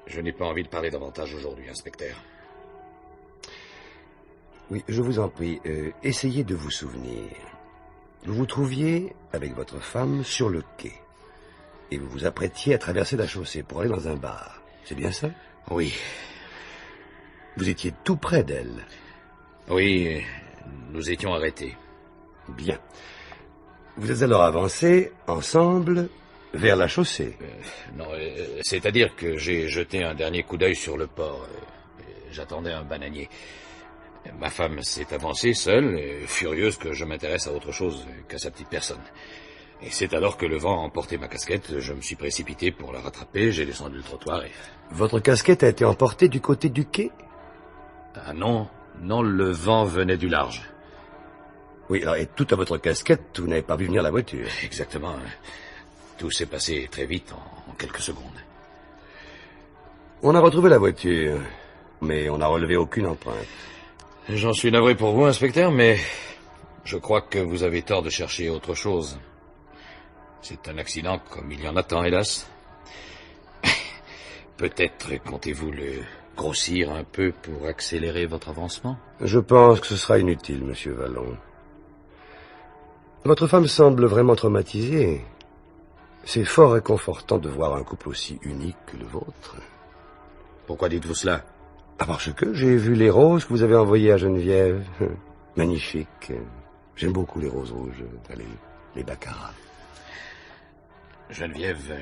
Je n'ai pas envie de parler davantage aujourd'hui, inspecteur. Oui, je vous en prie, essayez de vous souvenir. Vous vous trouviez avec votre femme sur le quai. Et vous vous apprêtiez à traverser la chaussée pour aller dans un bar. C'est bien ça? Oui. Vous étiez tout près d'elle. Oui, nous étions arrêtés. Bien. Vous êtes alors avancés, ensemble, vers la chaussée. Non, c'est-à-dire que j'ai jeté un dernier coup d'œil sur le port. J'attendais un bananier. Ma femme s'est avancée seule, furieuse que je m'intéresse à autre chose qu'à sa petite personne. Et c'est alors que le vent a emporté ma casquette. Je me suis précipité pour la rattraper, j'ai descendu le trottoir et... Votre casquette a été emportée du côté du quai? Ah non, le vent venait du large. Oui, alors, et tout à votre casquette, vous n'avez pas vu venir la voiture? Exactement. Tout s'est passé très vite, en quelques secondes. On a retrouvé la voiture, mais on n'a relevé aucune empreinte. J'en suis navré pour vous, inspecteur, mais je crois que vous avez tort de chercher autre chose. C'est un accident comme il y en a tant, hélas. Peut-être comptez-vous le grossir un peu pour accélérer votre avancement? Je pense que ce sera inutile, monsieur Vallon. Votre femme semble vraiment traumatisée. C'est fort réconfortant de voir un couple aussi unique que le vôtre. Pourquoi dites-vous cela? Parce que j'ai vu les roses que vous avez envoyées à Geneviève. Magnifiques. J'aime beaucoup les roses rouges, les baccarat. Geneviève,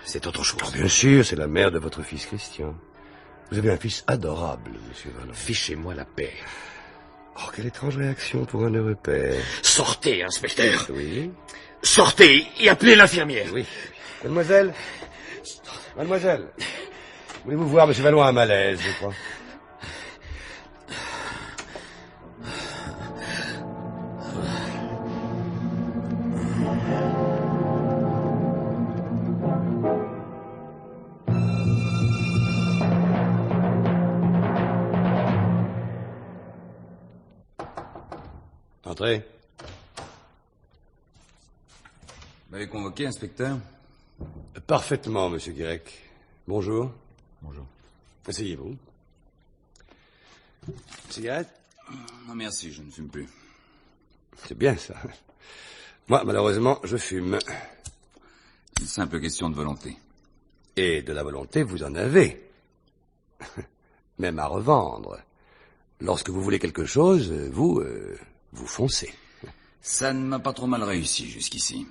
c'est autre chose. Oh, bien sûr, c'est la mère de votre fils Christian. Vous avez un fils adorable, monsieur Vallon. Fichez-moi la paix. Oh, quelle étrange réaction pour un heureux père. Sortez, inspecteur. Oui. Sortez et appelez l'infirmière. Oui. Mademoiselle. Voulez-vous voir, monsieur Vallon a un malaise, je crois. Entrez. Vous m'avez convoqué, inspecteur? Parfaitement, monsieur Guirec. Bonjour. Bonjour. Asseyez-vous. Cigarette? Non, merci, je ne fume plus. C'est bien, ça. Moi, malheureusement, je fume. C'est une simple question de volonté. Et de la volonté, vous en avez. Même à revendre. Lorsque vous voulez quelque chose, vous foncez. Ça ne m'a pas trop mal réussi jusqu'ici.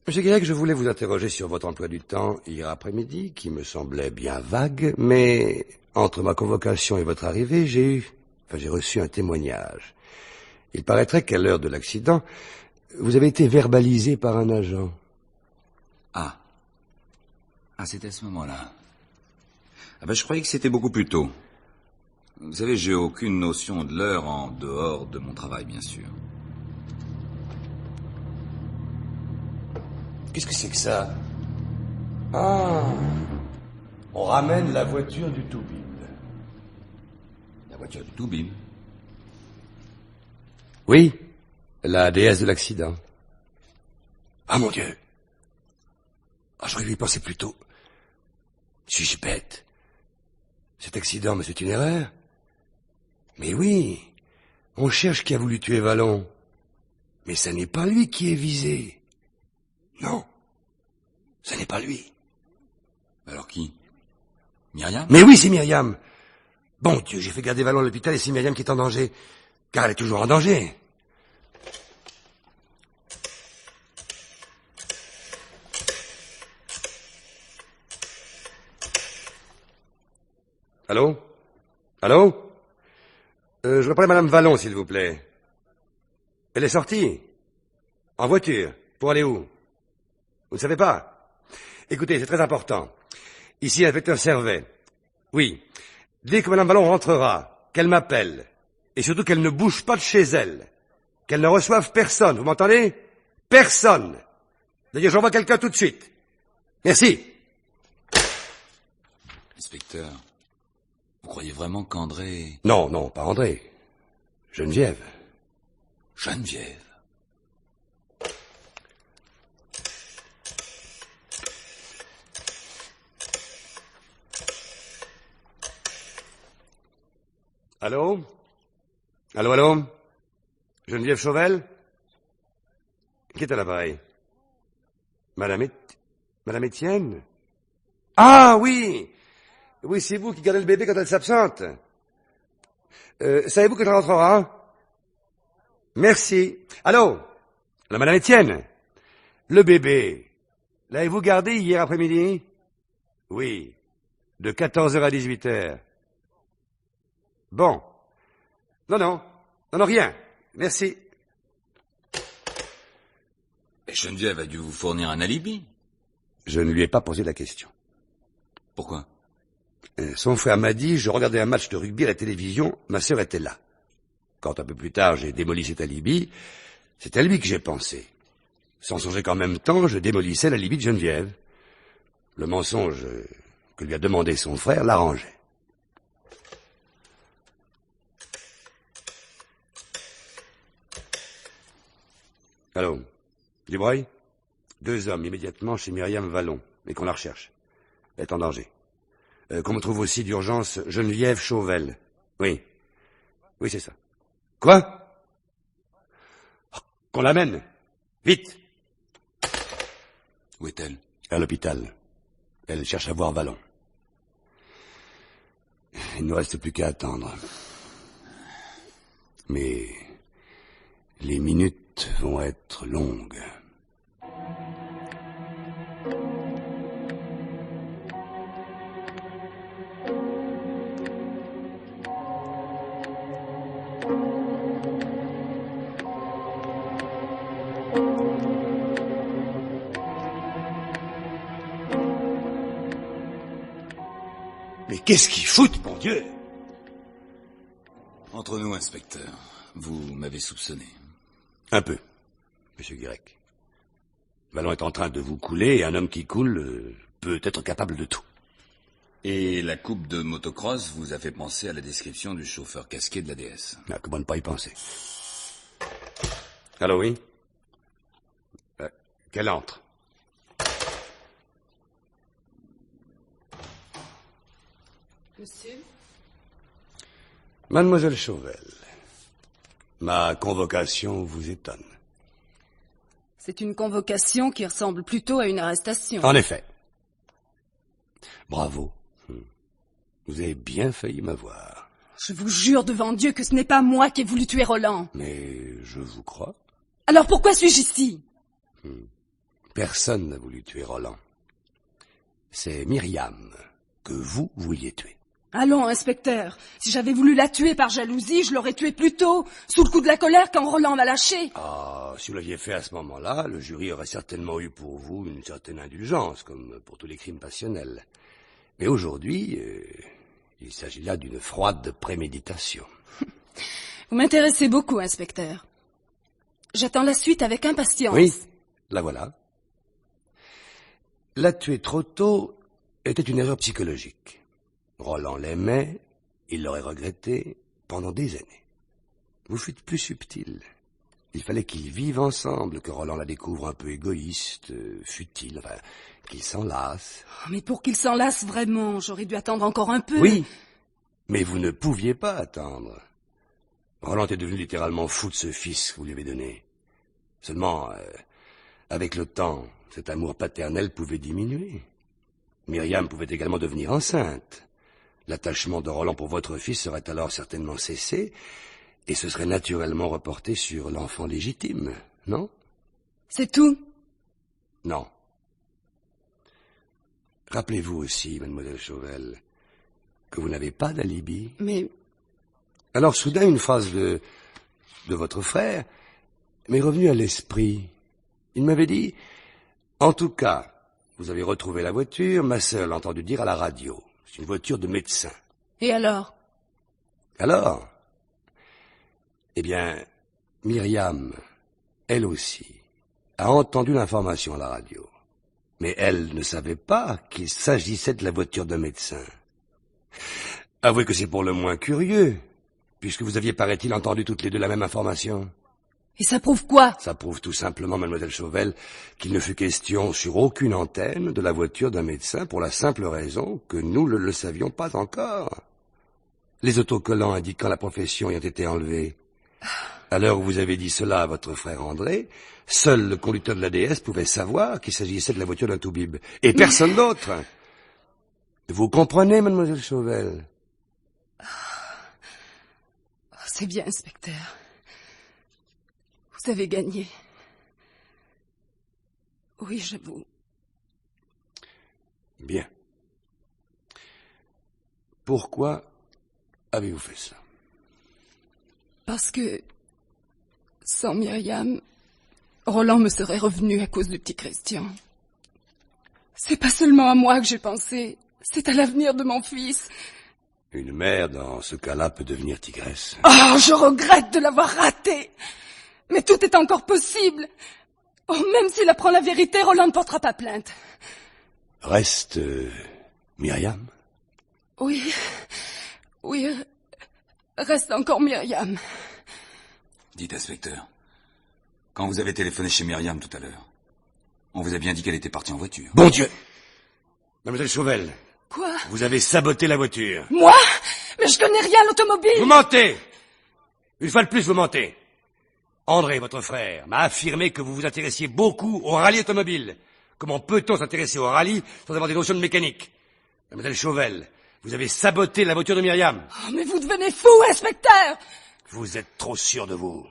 Monsieur Guirec, je voulais vous interroger sur votre emploi du temps hier après-midi, qui me semblait bien vague, mais entre ma convocation et votre arrivée, j'ai reçu un témoignage. Il paraîtrait qu'à l'heure de l'accident, vous avez été verbalisé par un agent. Ah. Ah, c'était à ce moment-là. Ah ben, je croyais que c'était beaucoup plus tôt. Vous savez, j'ai aucune notion de l'heure en dehors de mon travail, bien sûr. Qu'est-ce que c'est que ça? Ah, on ramène la voiture du Toubib. La voiture du Toubib? Oui, la déesse de l'accident. Ah, mon Dieu. Ah, j'aurais dû y penser plus tôt. Suis-je bête? Cet accident, mais c'est une erreur. Mais oui, on cherche qui a voulu tuer Vallon. Mais ce n'est pas lui qui est visé. Non, ce n'est pas lui. Alors qui? Myriam? Mais oui, c'est Myriam. Bon Dieu, j'ai fait garder Vallon à l'hôpital et c'est Myriam qui est en danger. Car elle est toujours en danger. Allô? Allô? Je voudrais parler à Madame Vallon, s'il vous plaît. Elle est sortie? En voiture? Pour aller où? Vous ne savez pas? Écoutez, c'est très important. Ici, l'inspecteur Servet. Oui. Dès que Madame Vallon rentrera, qu'elle m'appelle. Et surtout qu'elle ne bouge pas de chez elle. Qu'elle ne reçoive personne. Vous m'entendez? Personne. D'ailleurs, j'envoie quelqu'un tout de suite. Merci. Inspecteur, vous croyez vraiment qu'André... Non, non, pas André. Geneviève. Geneviève? Allô? Allô, allô? Geneviève Chauvel? Qui est à l'appareil? Madame Étienne? Ah, oui! Oui, c'est vous qui gardez le bébé quand elle s'absente. Savez-vous que je rentrera? Merci. Allô? Alors, Madame Étienne? Le bébé, l'avez-vous gardé hier après-midi? Oui. De 14h à 18h. Bon. Non, rien. Merci. Et Geneviève a dû vous fournir un alibi. Je ne lui ai pas posé la question. Pourquoi? Son frère m'a dit, je regardais un match de rugby à la télévision, ma sœur était là. Quand un peu plus tard j'ai démoli cet alibi, c'est à lui que j'ai pensé. Sans songer qu'en même temps, je démolissais l'alibi de Geneviève. Le mensonge que lui a demandé son frère l'arrangeait. Allô? Dubreuil? 2 hommes immédiatement chez Myriam Vallon, mais qu'on la recherche. Elle est en danger. Qu'on me trouve aussi d'urgence Geneviève Chauvel. Oui. Oui, c'est ça. Quoi? Oh, qu'on l'amène. Vite. Où est-elle? À l'hôpital. Elle cherche à voir Vallon. Il ne reste plus qu'à attendre. Mais les minutes vont être longues. Mais qu'est-ce qu'ils foutent, mon Dieu? Entre nous, inspecteur, vous m'avez soupçonné. Un peu, monsieur Guirec. Vallon est en train de vous couler et un homme qui coule peut être capable de tout. Et la coupe de motocross vous a fait penser à la description du chauffeur casqué de la déesse. Ah, comment ne pas y penser? Allô, oui? Qu'elle entre. Monsieur? Mademoiselle Chauvel, ma convocation vous étonne. C'est une convocation qui ressemble plutôt à une arrestation. En effet. Bravo. Vous avez bien failli m'avoir. Je vous jure devant Dieu que ce n'est pas moi qui ai voulu tuer Roland. Mais je vous crois. Alors pourquoi suis-je ici? Personne n'a voulu tuer Roland. C'est Myriam que vous vouliez tuer. Allons, inspecteur. Si j'avais voulu la tuer par jalousie, je l'aurais tuée plus tôt, sous le coup de la colère quand Roland m'a lâché. Ah, si vous l'aviez fait à ce moment-là, le jury aurait certainement eu pour vous une certaine indulgence, comme pour tous les crimes passionnels. Mais aujourd'hui, il s'agit là d'une froide préméditation. Vous m'intéressez beaucoup, inspecteur. J'attends la suite avec impatience. Oui, la voilà. La tuer trop tôt était une erreur psychologique. Roland l'aimait, il l'aurait regretté pendant des années. Vous fûtes plus subtil. Il fallait qu'ils vivent ensemble, que Roland la découvre un peu égoïste, futile, enfin, qu'il s'en lasse. Oh, mais pour qu'il s'en lasse vraiment, j'aurais dû attendre encore un peu. Oui, mais vous ne pouviez pas attendre. Roland est devenu littéralement fou de ce fils que vous lui avez donné. Seulement, avec le temps, cet amour paternel pouvait diminuer. Myriam pouvait également devenir enceinte. L'attachement de Roland pour votre fils serait alors certainement cessé, et ce serait naturellement reporté sur l'enfant légitime, non? C'est tout? Non. Rappelez-vous aussi, mademoiselle Chauvel, que vous n'avez pas d'alibi. Mais... Alors soudain, une phrase de votre frère m'est revenue à l'esprit. Il m'avait dit, en tout cas, vous avez retrouvé la voiture, ma sœur l'a entendu dire à la radio. C'est une voiture de médecin. Et alors? Alors? Eh bien, Myriam, elle aussi, a entendu l'information à la radio. Mais elle ne savait pas qu'il s'agissait de la voiture d'un médecin. Avouez que c'est pour le moins curieux, puisque vous aviez, paraît-il, entendu toutes les deux la même information. Et ça prouve quoi? Ça prouve tout simplement, mademoiselle Chauvel, qu'il ne fut question sur aucune antenne de la voiture d'un médecin pour la simple raison que nous ne le savions pas encore. Les autocollants indiquant la profession ayant été enlevés. À l'heure où vous avez dit cela à votre frère André, seul le conducteur de la DS pouvait savoir qu'il s'agissait de la voiture d'un toubib, et personne d'autre. Vous comprenez, mademoiselle Chauvel? C'est bien, inspecteur. Vous avez gagné. Oui, j'avoue. Bien. Pourquoi avez-vous fait ça? Parce que, sans Myriam, Roland me serait revenu à cause du petit Christian. C'est pas seulement à moi que j'ai pensé, c'est à l'avenir de mon fils. Une mère, dans ce cas-là, peut devenir tigresse. Oh, je regrette de l'avoir raté. Mais tout est encore possible. Oh, même s'il apprend la vérité, Roland ne portera pas plainte. Reste Myriam? Oui, reste encore Myriam. Dites, inspecteur, quand vous avez téléphoné chez Myriam tout à l'heure, on vous a bien dit qu'elle était partie en voiture. Bon Dieu! Mademoiselle Chauvel. Quoi? Vous avez saboté la voiture. Moi? Mais je connais rien à l'automobile. Vous mentez! Une fois de plus, vous mentez. André, votre frère, m'a affirmé que vous vous intéressiez beaucoup au rallye automobile. Comment peut-on s'intéresser au rallye sans avoir des notions de mécanique? Mademoiselle Chauvel, vous avez saboté la voiture de Myriam. Oh, mais vous devenez fou, inspecteur! Vous êtes trop sûr de vous.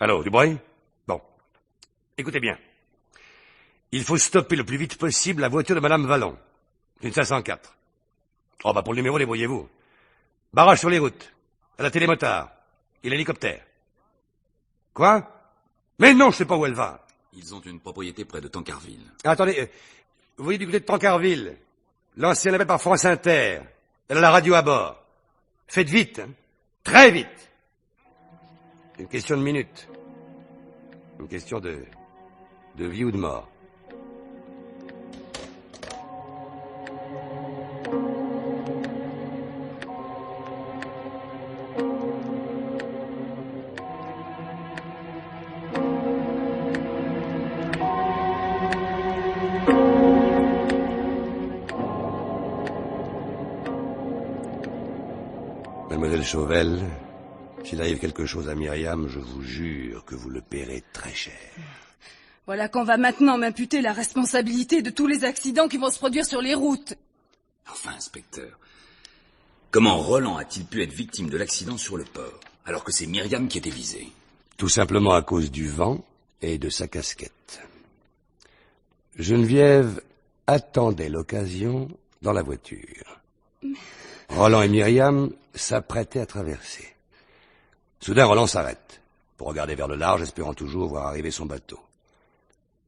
Allô, Dubois? Bon. Écoutez bien. Il faut stopper le plus vite possible la voiture de Madame Vallon. Une 504. Oh, bah pour le numéro, débrouillez-vous. Barrage sur les routes. À la télémotard. Et l'hélicoptère. Quoi? Mais non, je sais pas où elle va. Ils ont une propriété près de Tancarville. Attendez, vous voyez du côté de Tancarville. L'ancien appel par France Inter. Elle a la radio à bord. Faites vite, hein. Très vite. Une question de minutes. Une question de vie ou de mort. Mademoiselle Chauvel, s'il arrive quelque chose à Myriam, je vous jure que vous le paierez très cher. Voilà qu'on va maintenant m'imputer la responsabilité de tous les accidents qui vont se produire sur les routes. Enfin, inspecteur, comment Roland a-t-il pu être victime de l'accident sur le port, alors que c'est Myriam qui était visée? Tout simplement à cause du vent et de sa casquette. Geneviève attendait l'occasion dans la voiture. Roland et Myriam s'apprêtaient à traverser. Soudain, Roland s'arrête pour regarder vers le large, espérant toujours voir arriver son bateau.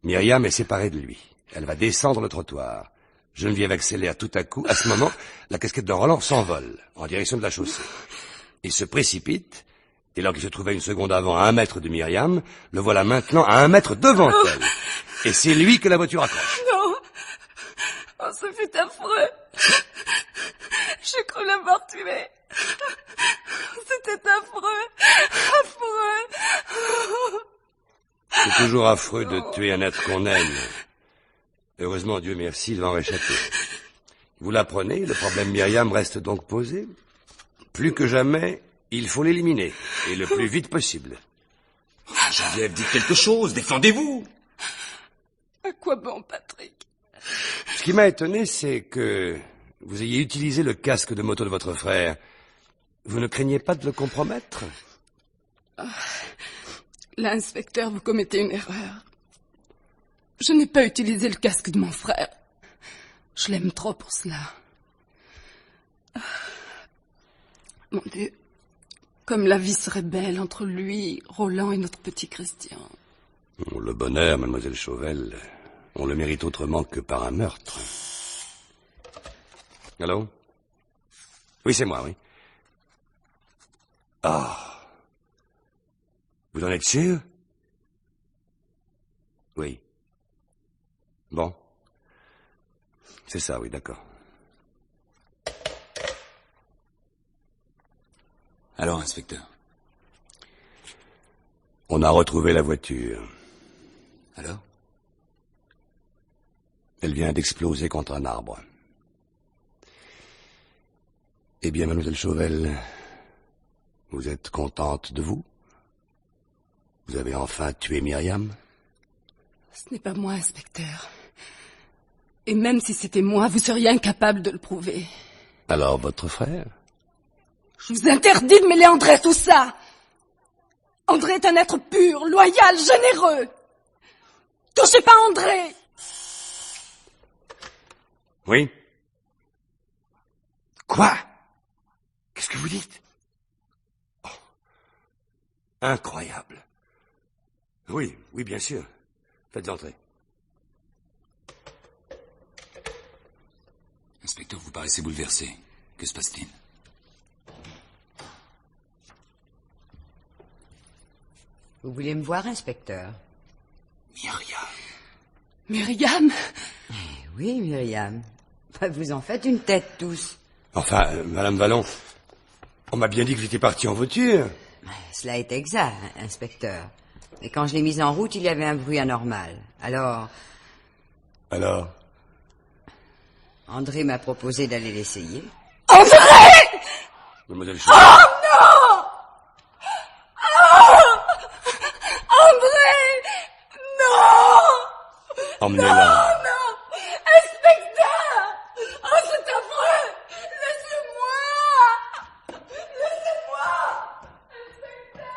Myriam est séparée de lui. Elle va descendre le trottoir. Geneviève accélère tout à coup. À ce moment, la casquette de Roland s'envole en direction de la chaussée. Il se précipite, et alors qu'il se trouvait une seconde avant à 1 mètre de Myriam, le voilà maintenant à 1 mètre devant elle. Et c'est lui que la voiture accroche. Non. Oh, ce fut affreux. J'ai cru l'avoir tué. C'était affreux. Affreux. C'est toujours affreux de tuer un être qu'on aime. Heureusement, Dieu merci, il va en réchapper. Vous l'apprenez, le problème Myriam reste donc posé. Plus que jamais, il faut l'éliminer, et le plus vite possible. Geneviève, dites quelque chose, défendez-vous. À quoi bon, Patrick? Ce qui m'a étonné, c'est que vous ayez utilisé le casque de moto de votre frère. Vous ne craignez pas de le compromettre? Là, inspecteur, vous commettez une erreur. Je n'ai pas utilisé le casque de mon frère. Je l'aime trop pour cela. Mon Dieu, comme la vie serait belle entre lui, Roland et notre petit Christian. Le bonheur, mademoiselle Chauvel, on le mérite autrement que par un meurtre. Allô? Oui, c'est moi, oui. Ah. Vous en êtes sûr? Oui. Bon. C'est ça, oui, d'accord. Alors, inspecteur? On a retrouvé la voiture. Alors? Elle vient d'exploser contre un arbre. Eh bien, mademoiselle Chauvel, vous êtes contente de vous? Vous avez enfin tué Myriam? Ce n'est pas moi, inspecteur. Et même si c'était moi, vous seriez incapable de le prouver. Alors, votre frère? Je vous interdis de mêler André à tout ça. André est un être pur, loyal, généreux. Touchez pas André. Oui? Quoi? Qu'est-ce que vous dites? Oh. Incroyable. Oui, oui, bien sûr. Faites entrer. Inspecteur, vous paraissez bouleversé. Que se passe-t-il? Vous voulez me voir, inspecteur? Myriam. Myriam? Oui, Myriam. Vous en faites une tête, tous. Enfin, Madame Vallon, on m'a bien dit que j'étais parti en voiture. Cela est exact, inspecteur. Mais quand je l'ai mise en route, il y avait un bruit anormal. Alors, André m'a proposé d'aller l'essayer. André! Mademoiselle Oh non! Oh! André! Non! emmenez-la. Oh non! Inspecteur! Oh, c'est affreux! Laissez-moi! Laissez-moi! Inspecteur!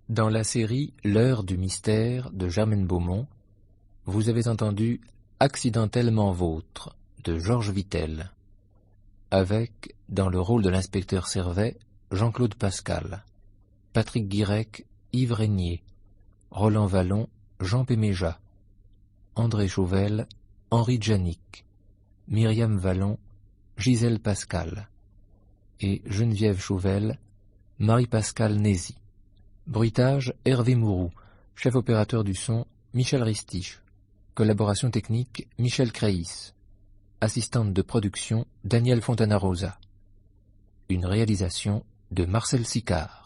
Dans la série L'heure du mystère de Germaine Beaumont, vous avez entendu Accidentellement vôtre de Georges Vittel, avec, dans le rôle de l'inspecteur Servet, Jean-Claude Pascal, Patrick Guirec, Yves Régnier, Roland Vallon, Jean Péméja, André Chauvel, Henri Djanik, Myriam Vallon, Gisèle Pascal et Geneviève Chauvel, Marie-Pascale Nézy. Bruitage, Hervé Mourou. Chef opérateur du son, Michel Ristich. Collaboration technique, Michel Créis. Assistante de production, Daniel Fontana Rosa. Une réalisation de Marcel Sicard.